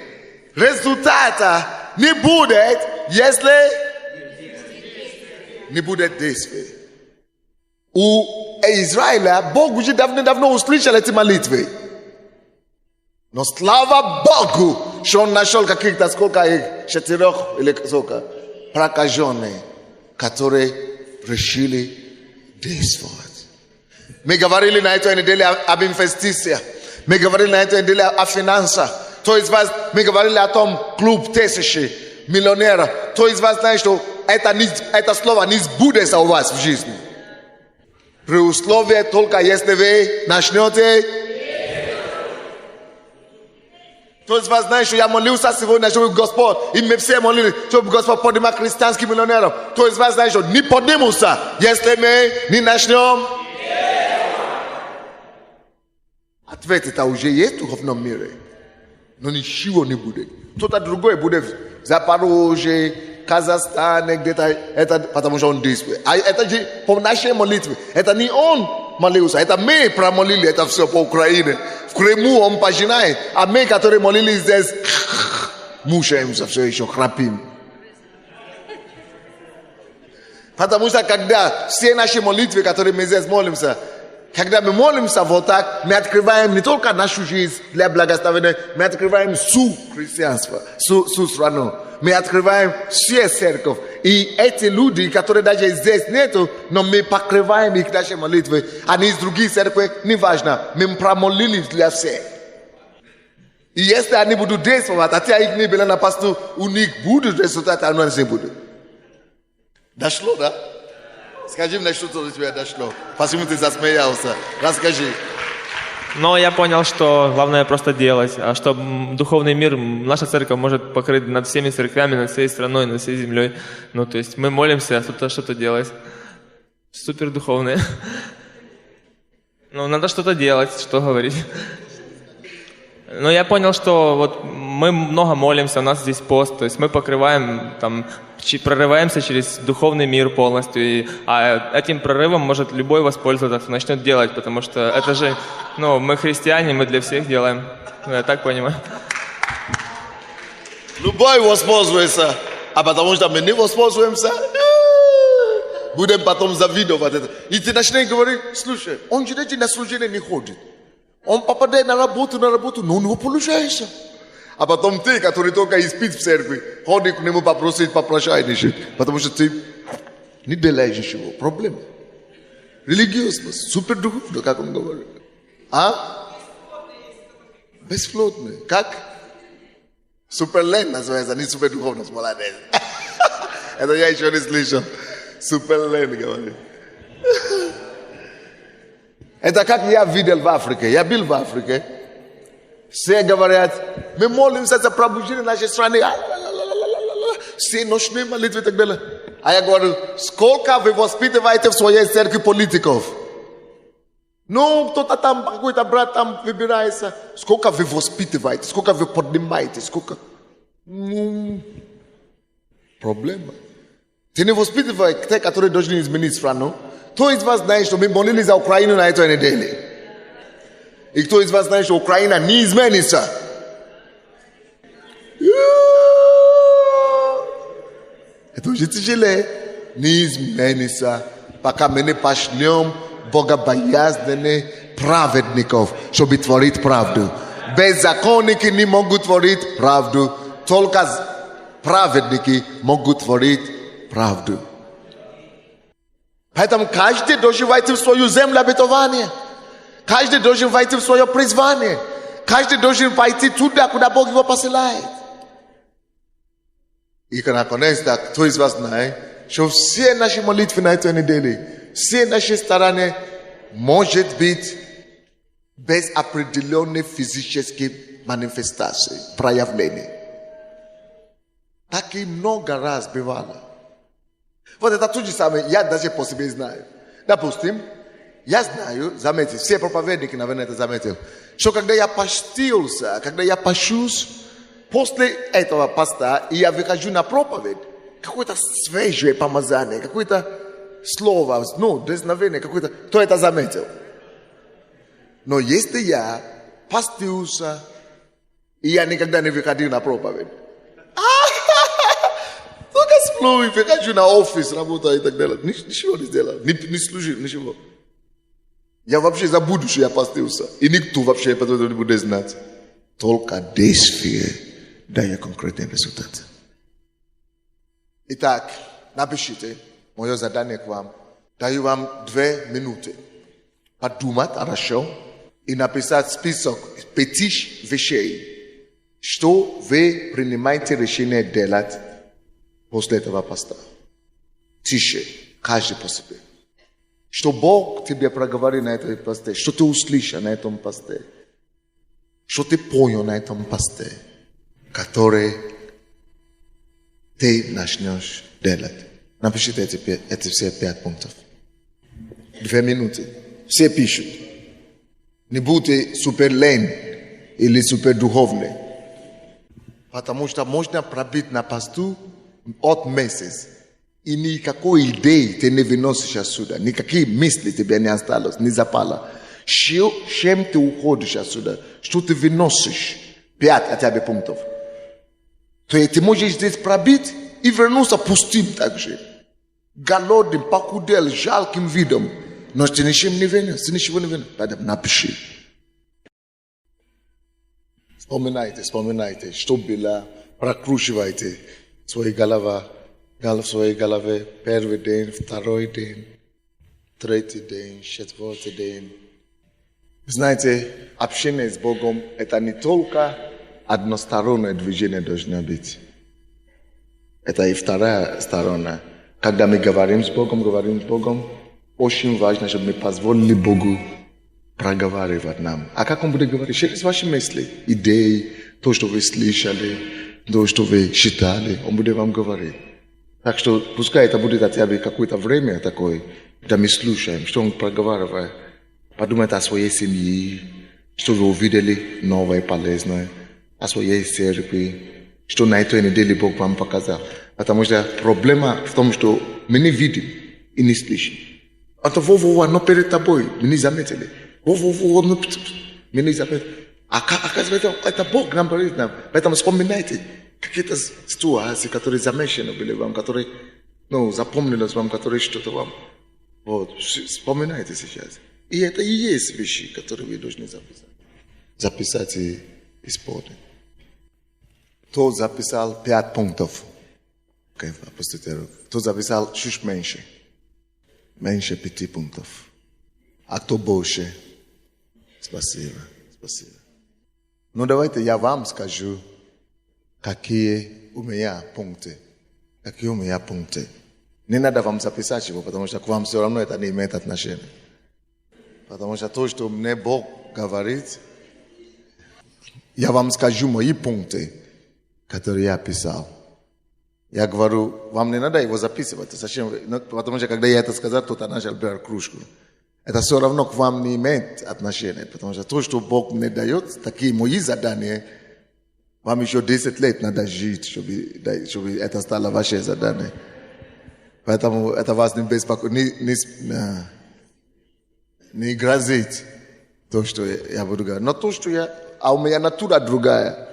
результата не будет, если не будет действия. У Израиля Бог уже давно услышал эти молитвы. Но слава Богу, что Он нашел каких-то сколько их, 4 или сколько, прокаженных, которые решили действовать. Мы говорили на этой неделе об инвестициях. Мы говорили на этой неделе о финансах. Кто из вас, мы говорили о том клуб 1000 миллионеров. Кто из вас знает, что это слово не сбудется у вас в жизни? При условии только если вы начнете. Кто из вас знает, что я молился сегодня, чтобы Господь, и мы все молились, чтобы Господь поднимал христианских миллионеров. Кто из вас знает, что не поднимутся, если мы не начнем? Ответ это уже есть в духовном мире. Но ничего не будет. Кто-то другой будет в Запорожье, Казахстане, где-то, это потому что он действует. А это же по нашей молитве. Это не он молился, это мы промолили это все по Украине. В Крыму он пожинает, а мы, которые молились здесь, мучаемся все еще, храпим. Потому что когда все наши молитвы, которые мы здесь молимся, когда мы молимся вот так, мы открываем не только нашу жизнь для благословения, мы открываем всю христианство, всю страну. Мы открываем все церковь. И эти люди, которые даже здесь нету, но мы покрываем их нашей молитвы. Они из других церквей, неважно. Мы промолились для всех. И если они будут действовать, хотя их не было на посту, у них будут результаты, а у нас не будут. Дошло, да? Скажи мне, что до тебя дошло. Почему ты засмеялся? Расскажи. Но я понял, что главное просто делать, а что духовный мир, наша церковь может покрыть над всеми церквями, над всей страной, над всей землей. Ну, то есть мы молимся, а кто-то что-то делает. Супер духовные. Ну, надо что-то делать, что говорить. Но я понял, что вот мы много молимся, у нас здесь пост, то есть мы покрываем, там, прорываемся через духовный мир полностью, а этим прорывом может любой воспользоваться, начнет делать, потому что это же, ну, мы христиане, мы для всех делаем, ну, я так понимаю. Любой воспользуется, а потому что мы не воспользуемся, будем потом завидовать это. И ты начнешь говорить, слушай, он же на служение не ходит. Он попадает на работу, но у него получается. А потом ты, который только и спит в церкви, ходи к нему попросить, попрощай решить. Потому что ты не делаешь ничего. Проблема. Религиозность, супердуховно, как он говорит. А? Бесплотный. Как? Суперлен называется, не супердуховность, молодец. Это я еще не слышал. Суперлен говорит. Это как я видел в Африке. Я был в Африке. Все говорят, мы молимся за пробуждение нашей страны. Все ночные молитвы и так далее. А я говорю, сколько вы воспитываете в своей церкви политиков? Ну, кто-то там, какой-то брат там выбирается. Сколько вы воспитываете, сколько вы поднимаете, сколько... Ну, проблема. Ты не воспитываешь те, которые должны изменить страну. Кто из вас знает, что мы молились за Украину на этой неделе? И кто из вас знает, что Украина не изменится? Это очень тяжелее. Не изменится, пока мы не пошлем богобоязненных праведников, чтобы творить правду. Беззаконники не могут творить правду, только праведники могут творить правду. Поэтому каждый должен войти в свою землю обетования. Каждый должен войти в свое призвание. Каждый должен пойти туда, куда Бог его посылает. И наконец-то, кто из вас знает, что все наши молитвы на этой неделе, все наши старания, может быть, без определенной физической манифестации, проявления. Так и много раз бывало. Вот это то же самое, я даже по себе знаю. Допустим, я знаю, заметьте, все проповедники, наверное, это заметили, что когда я постился, когда я пощусь, после этого поста, и я выхожу на проповедь, какое-то свежее помазание, какое-то слово, дерзновение, какое-то, кто это заметил? Но если я постился, и я никогда не выходил на проповедь, только сплю и выхожу на офис, работаю и так далее, ничего не сделал, не служил, ничего. Я вообще забуду, что я постился, и никто вообще потом не будет знать. Только действие дает конкретный результат. Итак, напишите мое задание к вам. Даю вам 2 минуты подумать хорошо и написать список 5 вещей, что вы принимаете решение делать после этого поста. Тише, каждый по себе. Что Бог тебе проговорил на этом посте, что ты услышал на этом посте, что ты понял на этом посте, который ты начнешь делать. Напишите эти все 5 пунктов. 2 минуты. Все пишут. Не будьте супер лень или супер духовны. Потому что можно пробить на посту от месяц. И никакой идеи ты не выносишь отсюда. Никакие мысли тебе не осталось, не запало. Чем ты уходишь отсюда? Что ты выносишь? 5 хотя бы пунктов. То есть ты можешь здесь пробить и вернуться пустым также. Голодным, похудел, жалким видом. Но ты ничем не вынес, ты ничего не вынес. Поэтому напиши. Вспоминайте, что было, прокручивайте свои головы. В своей голове первый день, второй день, третий день, 4-й день. Знаете, общение с Богом – это не только одностороннее движение должно быть. Это и вторая сторона. Когда мы говорим с Богом, очень важно, чтобы мы позволили Богу проговаривать нам. А как Он будет говорить? Через ваши мысли, идеи, то, что вы слышали, то, что вы читали, Он будет вам говорить. Так что пускай это будет хотя бы какое-то время такое, когда мы слушаем, что Он проговаривает. Подумайте о своей семье, что вы увидели новое и полезное, о своей церкви, что на этой неделе Бог вам показал. Потому что проблема в том, что мы не видим и не слышим. Это оно перед тобой, мы не заметили. Мы не заметили. Оказывается, это Бог нам говорит нам. Поэтому вспоминайте какие-то ситуации, которые замечены были вам, которые запомнились вам, которые что-то вам. Вот, вспоминайте сейчас. И это и есть вещи, которые вы должны записать. Записать и исполнить. Кто записал 5 пунктов? Опустите руку. Кто записал чуть меньше? Меньше 5 пунктов. А кто больше? Спасибо. Давайте я вам скажу, какие у меня пункты. Не надо вам записать его, потому что к вам все равно это не имеет отношения. Потому что то, что мне Бог говорит, я вам скажу мои пункты, которые я писал. Я говорю, вам не надо его записывать. Зачем? Потому что когда я это сказал, кто-то начал брать кружку. Это все равно к вам не имеет отношения. Потому что то, что Бог мне дает, такие мои задания, вам еще 10 лет надо жить, чтобы это стало ваше задание. Поэтому это вас не беспокоит, не грозит то, что я буду говорить. Но то, что у меня натура другая.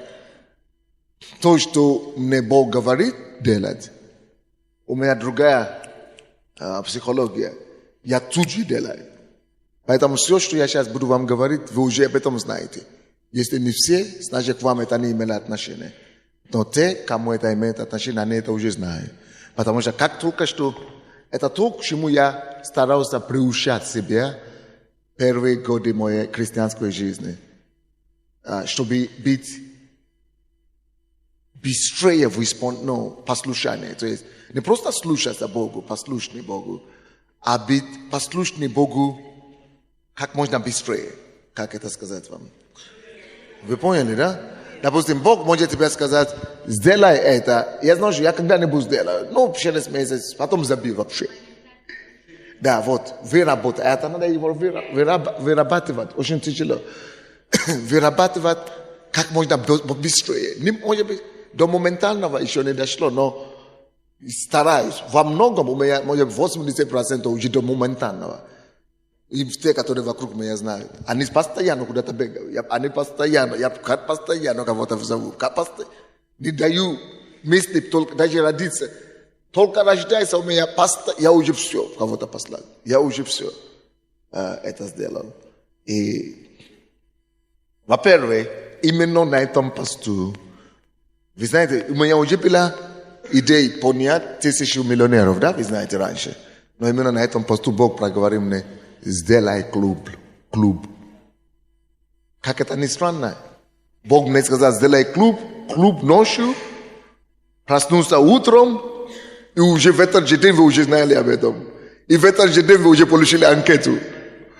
То, что мне Бог говорит делать, у меня другая психология. Я тут же делаю. Поэтому все, что я сейчас буду вам говорить, вы уже об этом знаете. Если не все, значит, к вам это не имело отношения. Но те, кому это имеет отношение, они это уже знают. Потому что как только что, это то, к чему я старался приучать себя первые годы моей христианской жизни. Чтобы быть быстрее в послушании. То есть не просто слушаться Богу, послушный Богу, а быть послушный Богу как можно быстрее. Как это сказать вам? Вы поняли, да? Допустим, Бог может тебе сказать, сделай это. Я знаю, что я когда-нибудь сделаю. Ну, через месяц, потом забил вообще. Да, вот, выработать. Это надо его вырабатывать. Очень тяжело. Вырабатывать как можно быстрее. Не может быть, до моментального еще не дошло, но стараюсь. Во многом у меня, может, 80% уже до моментального. И те, которые вокруг меня знают. Они постоянно куда-то бегают. Они постоянно, я постоянно кого-то зову. Не даю мысли только, даже родиться. Только рождается у меня, я уже все кого-то послал. Я уже все это сделал. И, во-первых, именно на этом посту, вы знаете, у меня уже была идея поднять 1000 миллионеров, да, вы знаете, раньше. Но именно на этом посту Бог проговорил мне, сделай клуб. Как это не странно? Бог мне сказал, сделай клуб ночью, проснулся утром, и уже в этот же день вы уже знали об этом. И в этот же день вы уже получили анкету.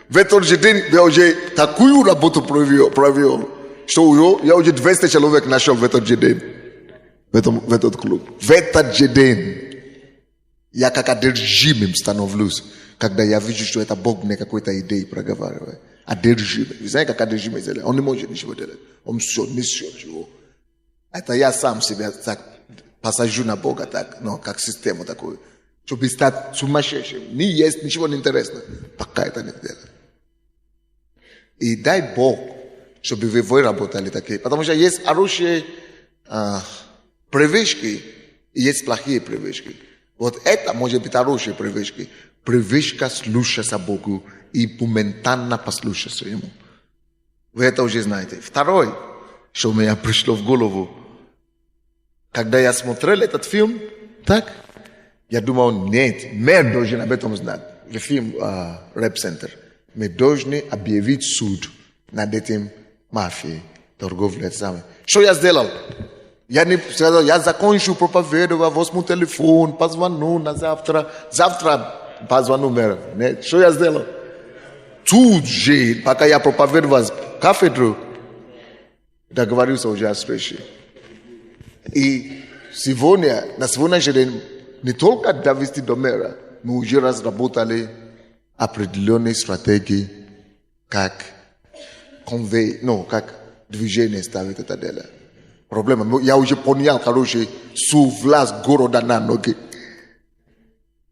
В этот же день я уже такую работу провел, что я уже 200 человек нашел в этот же день. В этот клуб. В этот же день. Я как одержимым становлюсь, когда я вижу, что это Бог мне какой-то идеей проговаривает. Одержимый. Вы знаете, как одержимый делает? Он не может ничего делать. Он все несет его. Это я сам себя так посажу на Бога так, но как систему такую. Чтобы стать сумасшедшим. Не есть, ничего не интересно. Пока это не делает. И дай Бог, чтобы вы выработали такие. Потому что есть хорошие привычки и есть плохие привычки. Вот это может быть хорошие привычки. Привычка слушаться Богу и моментально послушаться Ему. Вы это уже знаете. Второй, что у меня пришло в голову, когда я смотрел этот фильм, так, я думал, нет, мы должны об этом знать. В фильм «Рэп-центр». Мы должны объявить суд над этим мафией, торговлей сами. Что я сделал? Я не сказал, я закончу проповедовать, возьму телефон, позвоню на завтра. Завтра позвоню мэру. Нет, что я сделал? Тут же, пока я проповедовал в кафедру, договорился уже о встрече. И сегодня, на сегодняшний день, не только довести до мэра, мы уже разработали определенные стратегии, как движение ставить это дело. Проблема, я уже понял, короче, власть города на ноги.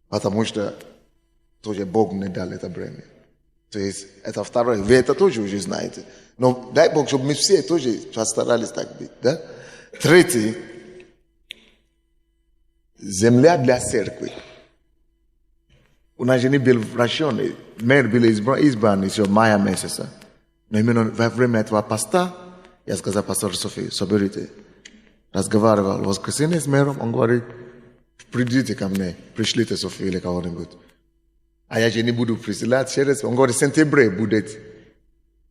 Потому что тоже Бог мне дал это бремя. То есть, это второе. Вы это тоже уже знаете. Но дай Бог, чтобы мы все тоже постарались так быть. Да? Третий. Земля для церкви. У нас же не был вращенный. Мэр был избран еще в мая месяца. Но именно во время этого поста я сказал пастору Софии, соберите. Разговаривал в воскресенье с мэром, он говорит, придите ко мне, пришлите Софию или кого-нибудь. А я же не буду присылать через, он говорит, в сентябре будет.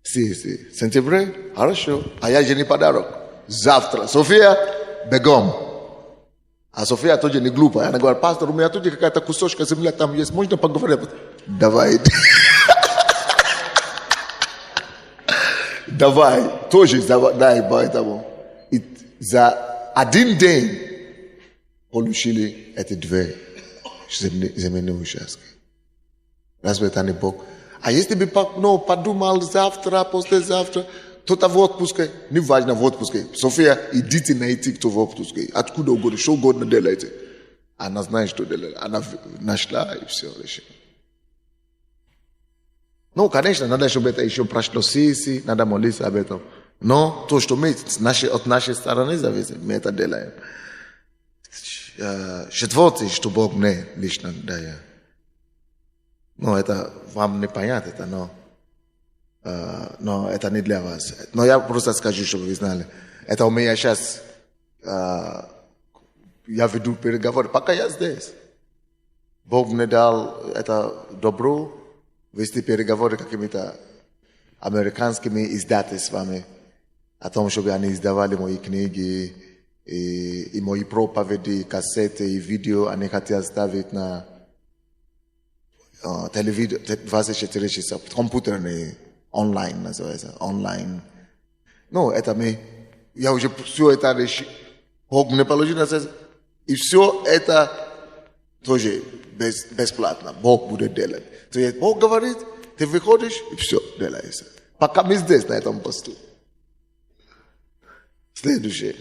В сентябре, хорошо. А я же не подарок. Завтра. София, бегом. А София тоже не глупая. Она говорит, пастор, у меня тут какая-то кусочка земли там есть, можно поговорить? Давай. Давай, тоже дай поэтому. И за один день получили эти две земельные участки. Разве это не Бог? А если бы подумал завтра, послезавтра, кто-то в отпуске, не важно в отпуске. София, идите найти, кто в отпуске. Откуда угодно, что угодно делайте. Она знает, что делать. Она нашла и все решила. Ну, конечно, надо, чтобы это еще прошло сессии, надо молиться об этом. Но то, что мы от нашей стороны зависит, мы это делаем. Четвертый, что Бог мне лично дает. Ну, это вам не понятно, это, но это не для вас. Но я просто скажу, чтобы вы знали. Это у меня сейчас, я веду переговоры, пока я здесь. Бог мне дал это добро, вести переговоры какими-то американскими издательствами о том, чтобы они издавали мои книги и мои проповеди, кассеты и видео. Они хотят ставить на телевизор 24 часа, компьютерный, онлайн называется, онлайн. Ну, это я уже все это решил. Бог мне положил на сердце. И все это тоже бесплатно. Бог будет делать. То есть Бог говорит, ты выходишь и все делается. Пока мы здесь, на этом посту. Следующее.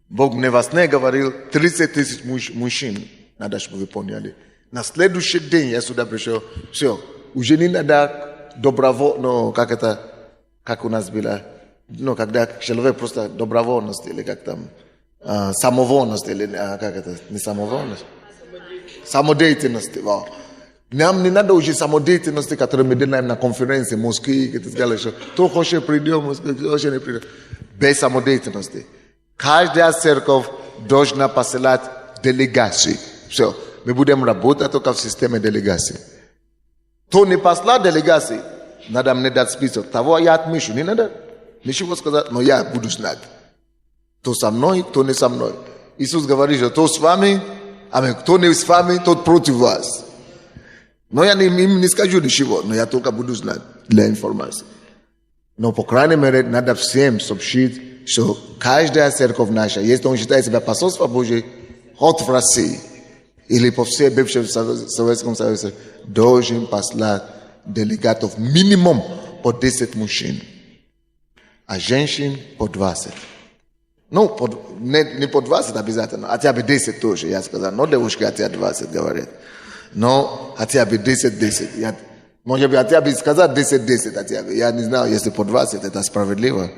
Бог мне во сне говорил, 30 тысяч мужчин, надо, чтобы вы поняли. На следующий день я сюда пришел, все, уже не надо добровольно, как у нас было, когда человек просто добровольность, или как там, самовольность, или как это, не самовольность? Самодеятельность. Нам не надо уже самодеятельности, которую мы делаем на конференции, в Москве, и так далее. Кто хочет придет, хочет не придет. Без самодеятельности. Каждая церковь должна посылать делегации. Все. Мы будем работать только в системе делегации. Кто не послал делегации, надо мне дать список. Того я отмечу. Не надо ничего сказать, но я буду знать. Кто со мной, кто не со мной. Иисус говорит, что кто с вами, аминь. Кто не с вами, тот против вас. Но я им не скажу ничего, но я только буду знать для информации. Но, по крайней мере, надо всем сообщить, что каждая церковь наша, если он считает себя посольством Божьим, хоть в России или по всей бывшем Советском Союзе, должен послать делегатов минимум по 10 мужчин, а женщин по 20. Ну, не по 20 обязательно, хотя бы 10 тоже, я сказал. Но девушки хотя 20 говорят. Но хотя бы 10. Может быть, хотя бы сказать 10 хотя бы. Я не знаю, если по 20 это справедливо.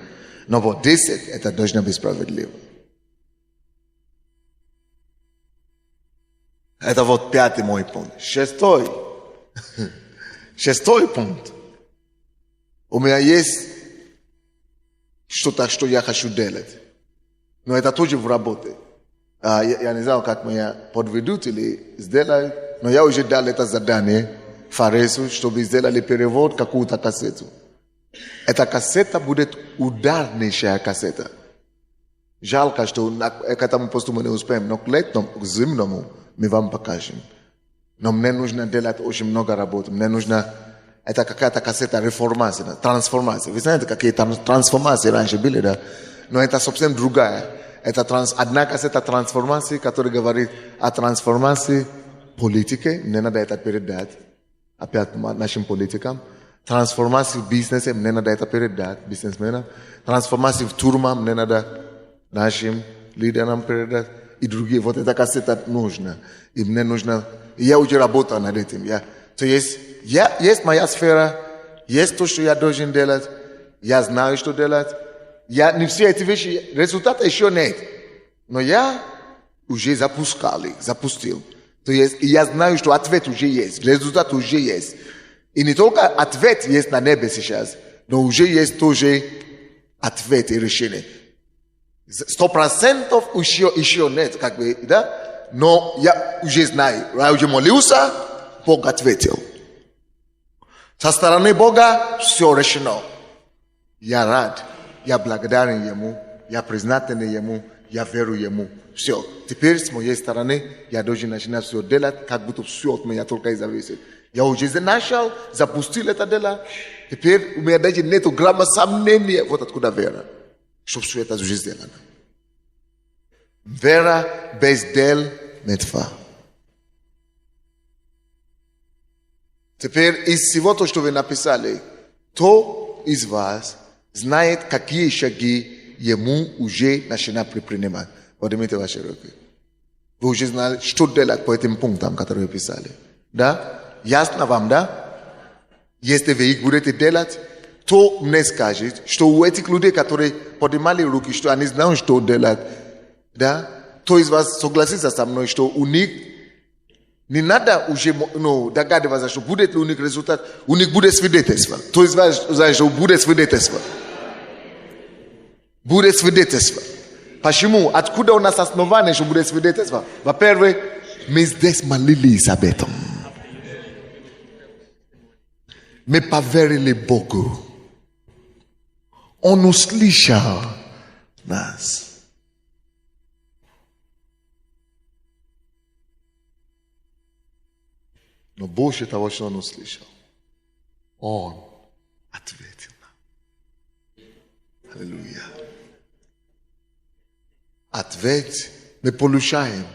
Но по 10 это должно быть справедливо. Это вот пятый мой пункт. Шестой пункт. У меня есть что-то, что я хочу делать. Но это тоже в работе. Я не знаю, как меня подведут или сделают, но я уже дал это задание Фаресу, чтобы сделали перевод какую-то кассету. Эта кассета будет ударнейшая кассета. Жалко, что к этому посту мы не успеем, но к летному, к зимному мы вам покажем. Но мне нужно делать очень много работы. Мне нужно... Это какая-то кассета реформации, трансформации. Вы знаете, какие трансформации раньше были, да? Но это совсем другая. Это одна кассета трансформации, которая говорит о трансформации политики. Мне надо это передать. Опять нашим политикам. Трансформации в бизнесе. Мне надо это передать бизнесменам. Трансформации в тюрьмах. Мне надо нашим лидерам передать. И другие. Вот эта кассета нужна. И мне нужно... Я уже работаю над этим. То есть моя сфера. Есть то, что я должен делать. Я знаю, что делать. Я не все эти вещи, результата еще нет. Но я уже запустил. То есть я знаю, что ответ уже есть, результат уже есть. И не только ответ есть на небе сейчас, но уже есть тоже ответ и решение. 100% еще нет, как бы, да? Но я уже знаю, я уже молился, Бог ответил. Со стороны Бога все решено. Я рад. Я благодарен Ему, я признателен Ему, я верю Ему. Все. Теперь с моей стороны я должен начинать все делать, как будто все от меня только и зависит. Я уже начал, запустил это дело. Теперь у меня даже нету грамма сомнения. Вот откуда вера. Что все это уже сделано. Вера без дел мертва. Теперь из всего того, что вы написали, кто из вас знает, какие шаги ему уже начинает предпринимать. Поднимите ваши руки. Вы уже знали, что делать по этим пунктам, которые вы писали. Да? Ясно вам, да? Если вы их будете делать, то мне скажет, что у этих людей, которые поднимали руки, что они знают, что делать, да? Кто из вас согласится со мной, что у них не надо уже догадываться, что будет ли у них результат, у них будет свидетельство. Кто из вас знает, что будет свидетельство? Будет свидетельство. Почему? Откуда у нас основание, что будет свидетельство? Во-первых, мы здесь молились об этом. Мы поверили Богу. Он услышал нас. Но больше того, что он услышал, он ответил нам. Аллилуйя. Ответ мы получаем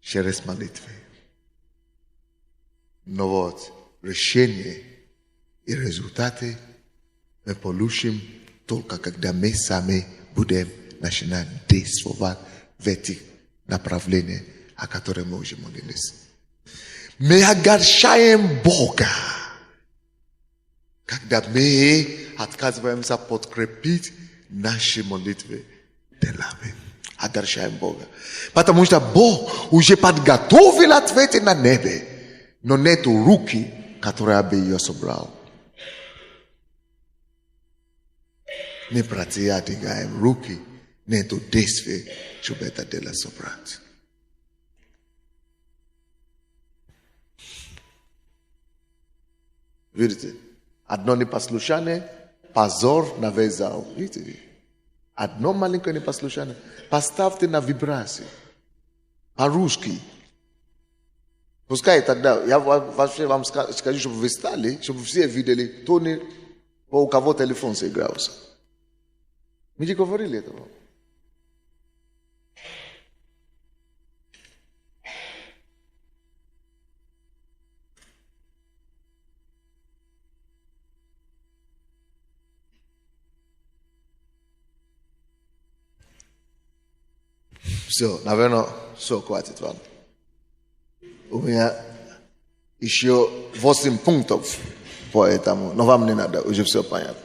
через молитвы. Но вот решение и результаты мы получим только когда мы сами будем начинать действовать в этих направлениях, о которых мы уже молились. Мы огорчаем Бога, когда мы отказываемся подкрепить наши молитвы делами. Огорчаем Бога. Потому что Бог уже подготовил ответы на небе, но нету руки, которая бы ее собрал. Мы протягиваем руки, нету действий, чтобы это дело собрать. Видите? Одно непослушание, позор на весь зал. Видите? Одно маленькое непослушание. Поставьте на вибрации. По-русски. Пускай тогда, я вообще вам скажу, чтобы вы стали, чтобы все видели, кто не, у кого телефон заигрался. Мы не говорили этого. Все, наверное, все, хватит вам. У меня еще 8 пунктов по этому, но вам не надо, уже все понятно.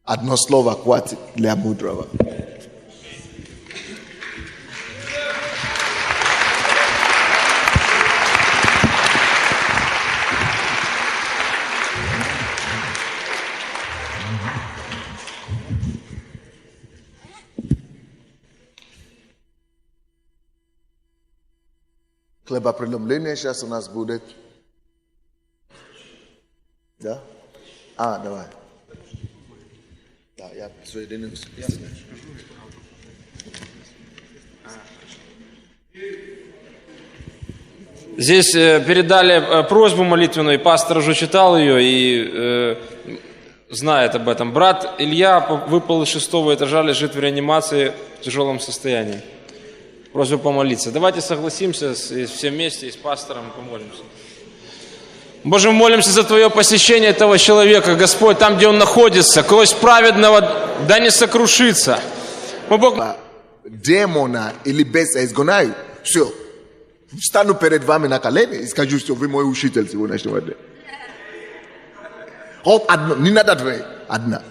Одно слово хватит для мудрого. Хлебопреломление сейчас у нас будет. Да? Давай. Да, я соединюсь. Здесь передали просьбу молитвенную, и пастор уже читал ее и знает об этом. Брат Илья выпал из 6-го этажа, лежит в реанимации в тяжелом состоянии. Просьба помолиться. Давайте согласимся все вместе и с пастором помолимся. Боже, мы молимся за Твое посещение этого человека, Господь, там, где он находится, кость праведного да не сокрушится. Бог... Демона или беса изгоняю. Все. Встану перед вами на колени и скажу, что вы мой учитель сегодняшнего дня. Вот одно, не надо две, одна.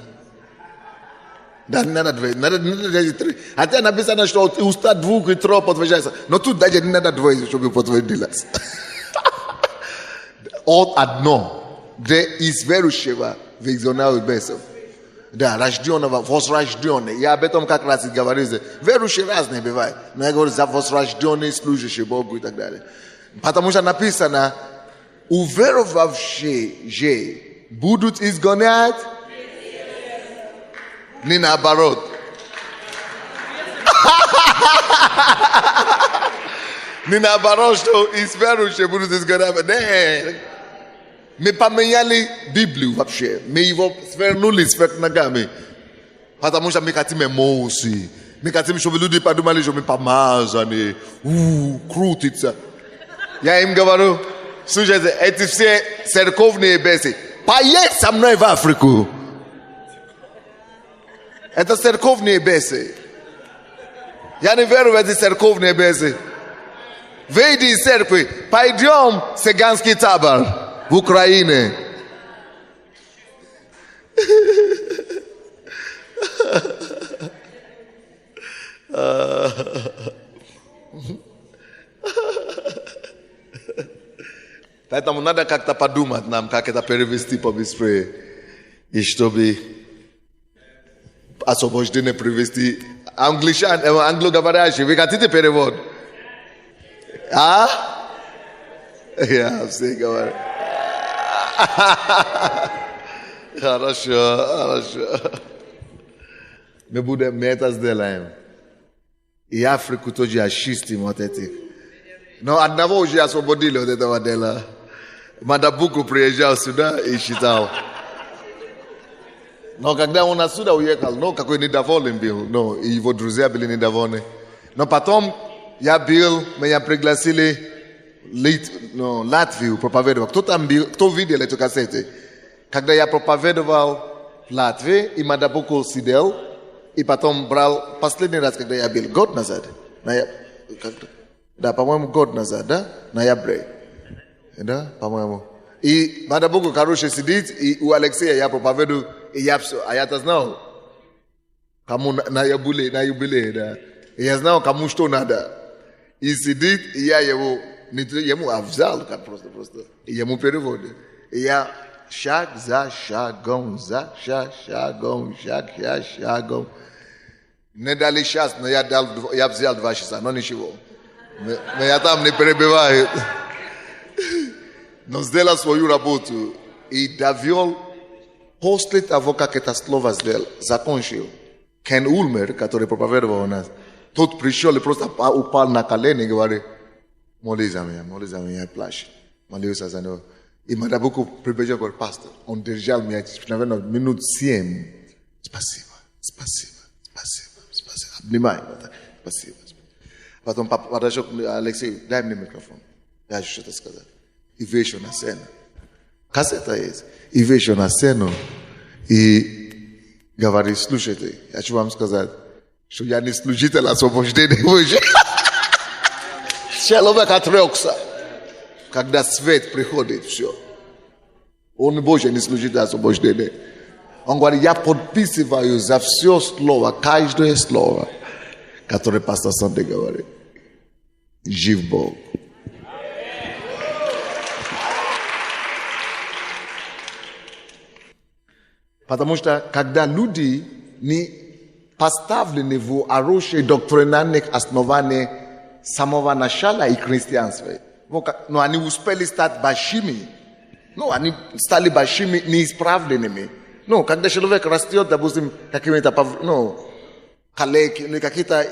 Да, не надо две, надо три. Хотя написано, что уста двух и трех подтверждаются. Но тут даже не надо двое, чтобы подтвердилось. От одно, где из верующего в изгоняют бесов. Да, рожденного, возрожденный. Я об этом как раз и говорю. Верующие разные бывают. Но я говорю за возрожденный, служащий Богу и так далее. Потому что написано, уверовавшие же будут изгонять, не наоборот. Не наоборот, что из верующих будут изгонять. Нет. Мы поменяли Библию вообще. Мы его свернули сверх ногами. Потому что мы хотим эмоции. Мы хотим, чтобы люди подумали, что мы помазаны. Крутится. Я им говорю, слушайте, эти все церковные бесы. Поедь со мной в Африку. Это церковные бесы. Я не верю в эти церковные бесы. Выйди из церкви. Пойдем в цыганский табор в Украине. Поэтому надо как-то подумать нам, как это перевести побыстрее. И чтобы освобождение привести. Англичан, англоговорящий, вы хотите перевод? А? Я все говорю. Хорошо. Мы это сделаем. И Африку тоже очистим от этих. Но одного уже освободили от этого дела. Мадабуку приезжал сюда и считал. Но когда он отсюда уехал, какой недоволен был. И его друзья были недовольны. Но потом меня пригласили Латвию проповедовать. Кто там был, кто видел эту кассету? Когда я проповедовал в Латвии, и Мадабуку сидел, и потом брал последний раз, когда я был, год назад. Да, по-моему, год назад, да? Ноябре. Да, по-моему. И Мадабуку, короче, сидит, и у Алексея я проповедую, и я все, а я-то знал, кому на юбилей, да. И я знал, кому что надо. И сидит, и я ему взял, как просто. И ему переводит. И я шаг за шагом. Не дали час, но я взял 2 часа, но ничего. Меня там не перебивают. Но сделал свою работу. И довел, после того, как это слово закончил, Кен Ульмер, который проповедовал у нас, тот пришел и просто упал на колени и говорит, молись за меня, плачь. Молился за него. И Мадабуку прибежал, говорит, пастор, он держал меня, наверное, минут 7. Спасибо. Обнимай. Спасибо. Потом подошел Алексей, дай мне микрофон. Я хочу что-то сказать. И вышел на сцену. Кассета есть. И вышел на сцену. И говорит, слушайте, я хочу вам сказать, что я не служитель освобождения. Человек отрекся. Когда свет приходит, все. Он больше не служитель освобождения. Он говорит, я подписываю за все слово, каждое слово, которое пастор Санте говорит. Жив Бог. Потому что, когда люди не поставлены в хорошие доктринальных оснований самого начала и христианства, но они успели стать большими, они стали большими неисправленными. Когда человек растет, допустим, какими-то, калеки, или какие-то,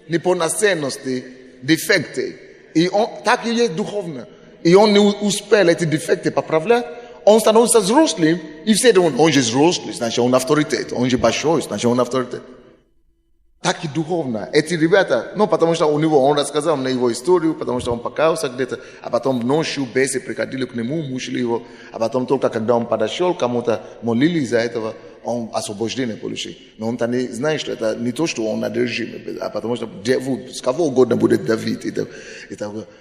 неполноценности, дефекты. И он, так и есть духовно. И он не успел эти дефекты поправлять. Он становится взрослым, и все думают, он же взрослый, значит он авторитет. Он же большой, значит он авторитет. Так и духовно. Эти ребята, потому что он рассказал мне его историю, потому что он покаялся где-то, а потом ночью бесы приходили к нему, мучили его, а потом только когда он подошел, кому-то молились за этого, он освобождение получил. Но он-то не знает, что это не то, что он одержим, а потому что с кого угодно будет давить.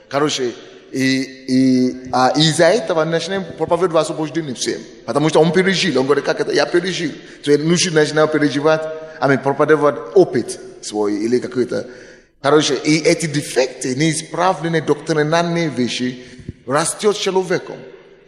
Короче, из-за этого начинаем проповедовать освобождение всем. Потому что он пережил. Он говорит, как это? Я пережил. То есть нужно начинать переживать, проповедовать опыт свой или какой-то. Короче, и эти дефекты, неисправленные доктринальные вещи, растет человеком.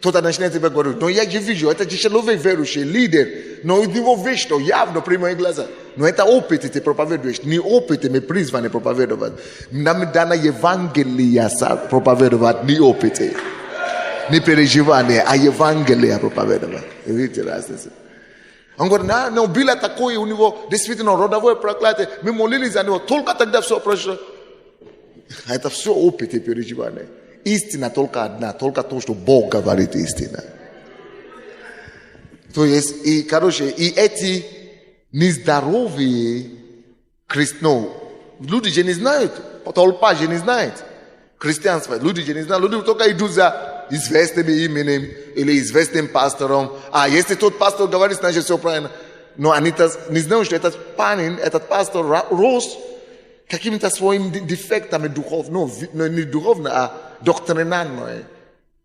Кто-то начинает тебе говорить, но я же вижу, это же человек верующий, лидер, но у него вечно, явно при моих глазах. Но это опыт, ты проповедуешь, не опыт, мы призваны проповедовать. Нам дано Евангелие проповедовать, не опыт, не переживание, а Евангелие проповедовать. Видите разницу? Он говорит, но было такое у него, действительно, родовое проклятие, мы молились за него, только тогда все прошло. Это все опыт и переживание. Истина только одна, только то, что Бог говорит истина. То есть, и эти нездоровые люди же не знают, толпа же не знает христианство, люди же не знают, люди только идут за известным именем или известным пастором. А если тот пастор говорит, значит все правильно. Но они не знают, что этот парень, этот пастор рос какими-то своими дефектами духовными, не духовными, а доктринальные.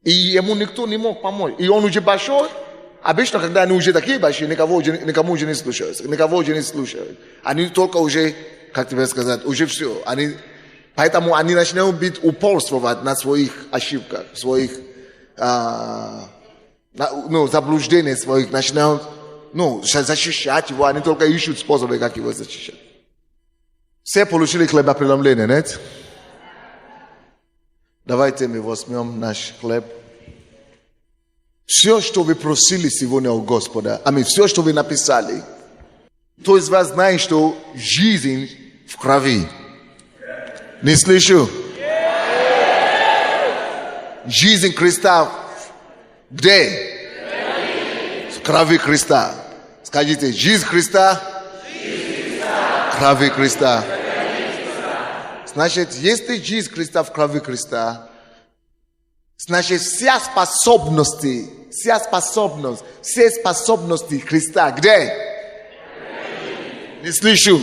И ему никто не мог помочь. И он уже большой. Обычно, когда они уже такие большие, никому уже не слушают. Они только уже, как тебе сказать, уже все. Поэтому они начинают упорствовать на своих ошибках, своих заблуждения своих начинают, защищать его, они только ищут способы, как его защищать. Все получили хлебопреломление, нет? Давайте мы возьмем наш хлеб. Все, что вы просили сегодня у Господа, все, что вы написали, кто из вас знает, что жизнь в крови? Не слышу. Жизнь Христа где? В крови Христа. Скажите, жизнь Христа? В крови Христа. Значит, если жизнь Христа в крови Христа, значит, все способности Христа где? Не слышу.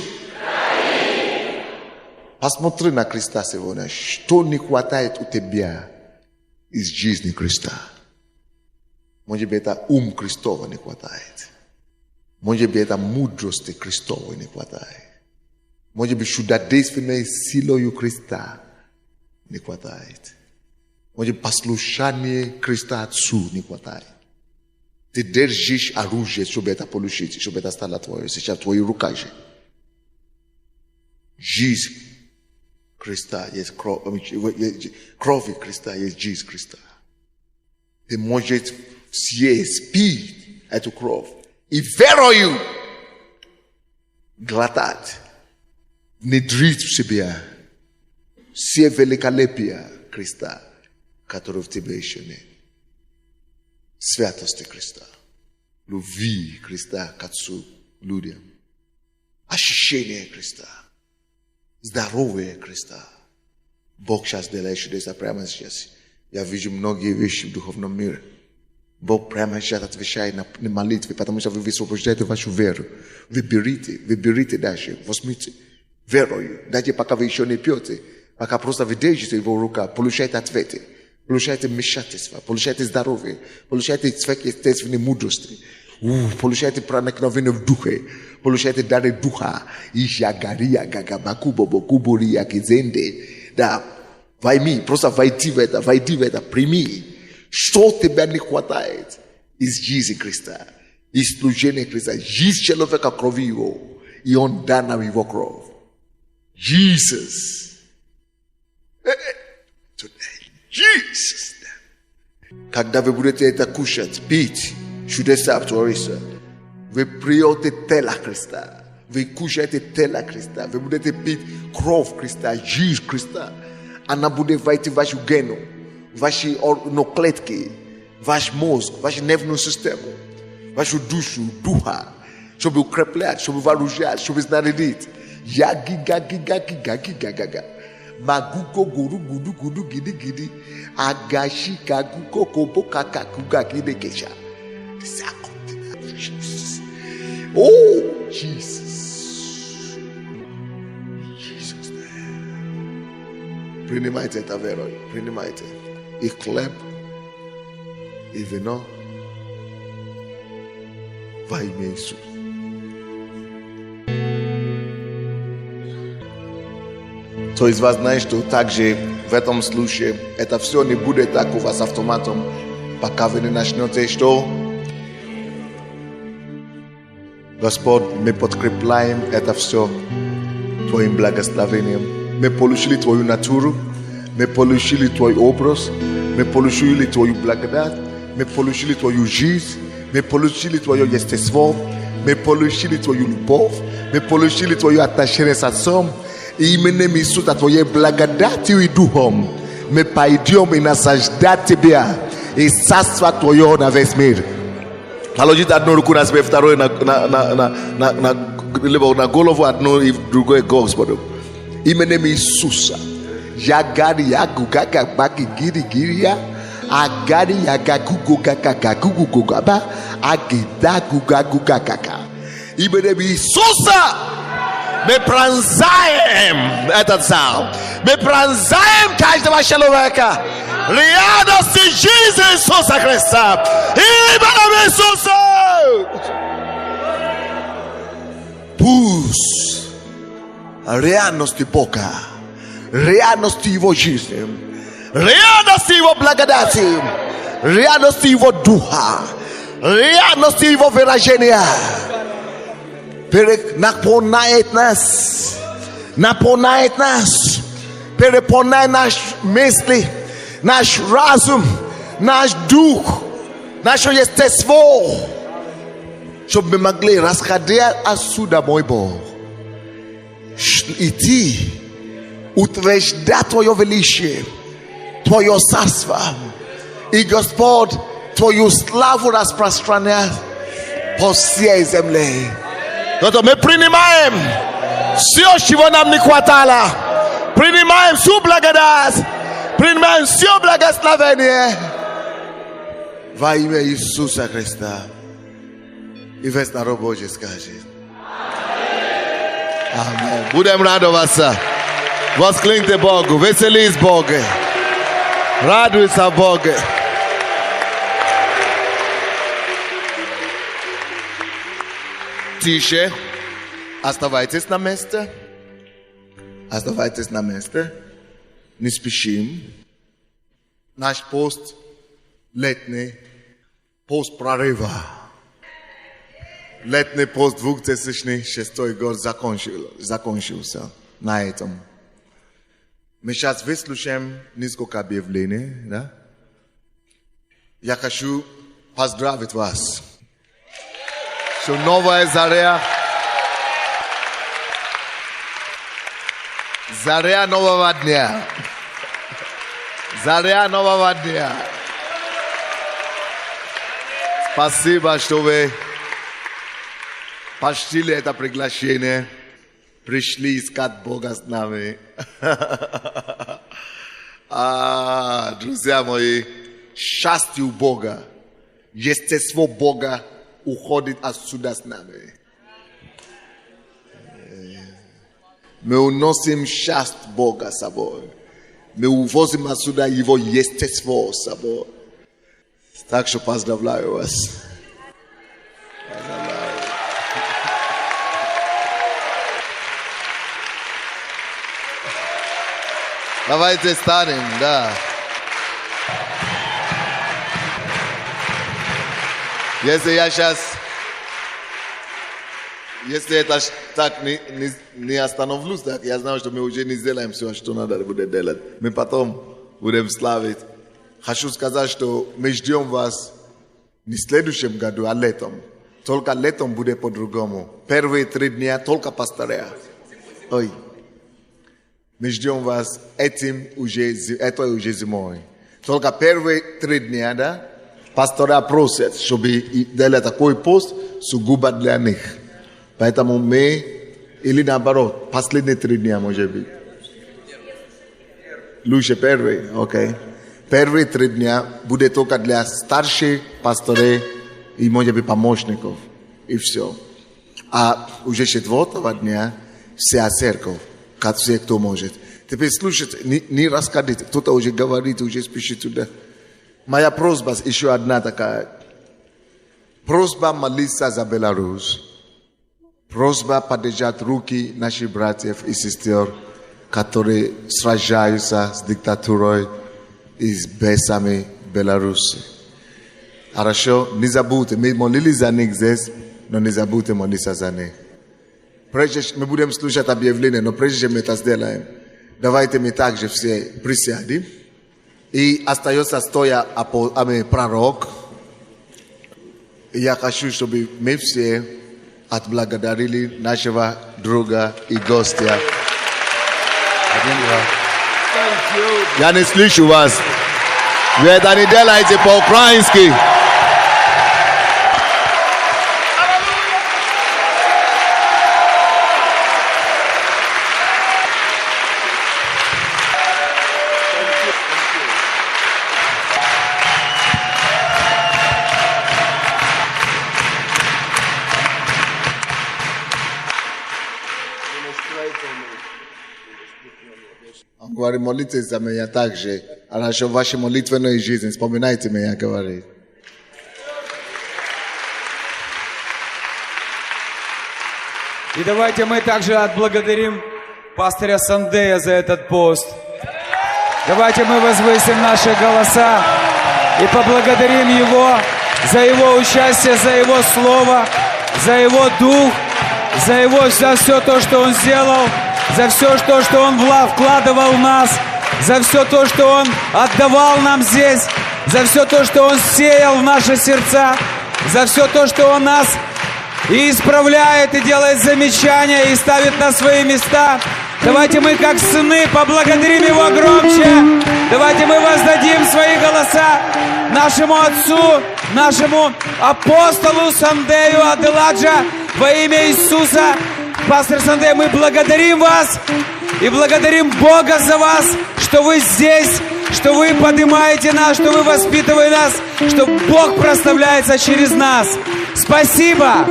Посмотри на Христа сегодня. Что не хватает у тебя из жизни Христа? Может быть, это ум Христова не хватает. Может быть, это мудрости Христовой не хватает. Может быть, чудодейственной силою Христа не хватает. Может быть, послушание Христа Отцу не хватает. Ты держишь оружие, чтобы это получить, чтобы это стало твое. Сейчас в твоих руках же. Жизнь Христа есть крови Христа, есть жизнь Христа. Ты можешь съесть, пить эту кровь и верою глотать, внедрить в себя все великолепия Христа, которые в тебе еще нет. Святости Христа, любви Христа к Отцу, людям, ощущение Христа, здоровье Христа. Бог сейчас делает чудеса прямо сейчас. Я вижу многие вещи в духовном мире. Бог прямо сейчас отвечает на молитвы, потому что вы высвобождаете вашу веру. Вы берите дальше, возьмите верою. Даже пока вы еще не пьете, пока просто вы держите его рука, получаете ответы. Получаете вмешательство, получаете здоровье, получаете сверхъестественной мудрости, получаете проникновение в духе, получаете дары духа, ищагария, гагабакубобо, кубурия, кизенде. Да, войми, просто войди в это, прими. Что тебе не хватает из жизни Христа, из служения Христа, жизнь человека крови его, и он дан нам его кровь. Jesus. Jesus. Когда вы будете это кушать, пить, чудеса твориться, вы пьете тело Христа, вы кушаете тело Христа, вы будете пить кровь Христа, жизнь Христа. Она будет войти в вашу гену, ваши клетки, ваш мозг, вашу нервную систему, вашу душу, духа, чтобы укреплять, чтобы вооружать, чтобы снарядить. Гига. Maguko guru gudu gidi agashi kaguko kobo kakakuga gide kesha. Oh Jesus. Jesus name. Принимайте это верой, принимайте. И хлеб, и вино во имя Иисуса. Кто из вас знает, что также в этом случае это все не будет так у вас автоматом, пока вы не начнете что? Господь, мы подкрепляем это все Твоим благословением. Мы получили Твою натуру, мы получили Твой образ, мы получили Твою благодать, мы получили Твою жизнь, мы получили Твое естество, мы получили Твою любовь, мы получили Твое отношение с Отцом. Именем Иисуса Твоей благодатью и духом мы пойдем и наслаждать Тебя и царство Твое на весь мир. Положите одну руку на себе, вторую на голову, одну и другую Господу. Именем Иисуса. Ягari yagugaga baki girigiria agari yagagugaga gugugugaba agida gugagugagaka. Именем Иисуса. Мы пронзаем этот зал. Мы пронзаем каждого человека. Реальности жизни Иисуса Христа. Именем Иисуса. Пусть реальности Бога, реальности Его жизни, реальности Его благодати ревности Его Духа, ревности Его выражения. Наполняет нас, переполняет наши мысли, наш разум, наш дух, наше естество, чтобы мы могли расходить отсюда, мой Бог, идти, утверждать Твое величие, Твое царство, и Господь Твою славу распространять по всей земле. Зато мы принимаем все, чего нам не хватало. Принимаем всю благодать. Принимаем все благословение. Во имя Иисуса Христа. И весь народ Божий скажет. Аминь. Будем радоваться. Воскликните Богу. Веселись Богу. Радуйся Богу. Тише. Оставайтесь на месте. Оставайтесь на месте. Не спешим. Наш пост летний, пост прорыва. Летний пост 2006 год закончился на этом. Мы сейчас выслушаем несколько объявлений. Да? Я хочу поздравить вас. Что новая заря. Заря нового дня. Заря нового дня. Спасибо, что вы почтили это приглашение. Пришли искать Бога с нами. Друзья мои, счастье Бога, естество Бога уходит отсюда с нами. Мы уносим счастье Бога с собой. Мы увозим отсюда Его естество с собой. Так что поздравляю вас. Давайте станем, да. Если я сейчас... Если это так не остановлюсь, так я знаю, что мы уже не сделаем все, что надо будет делать. Мы потом будем славить. Хочу сказать, что мы ждем вас не в следующем году, а летом. Только летом будет по-другому. Первые 3 дня только пастыря. Ой. Мы ждем вас это уже зимой. Только первые 3 дня, да? Пастора просят, чтобы делать такой пост сугубо для них. Поэтому мы, или наоборот, последние 3 дня, может быть. Лучше первые, окей. Первые 3 дня будет только для старших пасторов и, может быть, помощников. И все. А уже 4-го дня вся церковь, как все, кто может. Теперь слушайте, не расходите. Кто-то уже говорит, уже спешит туда. Моя просьба еще одна такая. Просьба молиться за Беларусь. Просьба поддержать руки наших братьев и сестер, которые сражаются с диктатурой и с бесами Беларуси. Хорошо? Не забудьте, мы молились за них здесь, но не забудьте молиться за них. Прежде мы будем слушать объявление, но прежде чем мы это сделаем, давайте мы также все присядем. И остается стоя пророк. И я хочу, чтобы мы все отблагодарили нашего друга и гостя. Я не слышу вас. Вы это не делаете по-украински. Он говорит, молитесь за меня также. Хорошо, в вашей молитвенной жизни вспоминайте меня, говорит. И давайте мы также отблагодарим пастыря Сандея за этот пост. Давайте мы возвысим наши голоса и поблагодарим Его за Его участие, за Его Слово, за Его Дух, за все то, что Он сделал, за все то, что Он вкладывал в нас, за все то, что Он отдавал нам здесь, за все то, что Он сеял в наши сердца, за все то, что Он нас и исправляет, и делает замечания, и ставит на свои места. Давайте мы, как сыны, поблагодарим Его громче. Давайте мы воздадим свои голоса нашему отцу, нашему апостолу Сандею Аделаджа во имя Иисуса. Пастор Сандей, мы благодарим вас и благодарим Бога за вас, что вы здесь, что вы поднимаете нас, что вы воспитываете нас, что Бог прославляется через нас. Спасибо!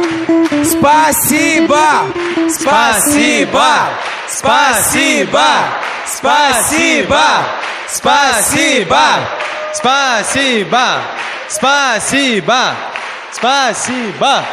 Спасибо! Спасибо! Спасибо! Спасибо! Спасибо! Спасибо! Спасибо! Спасибо!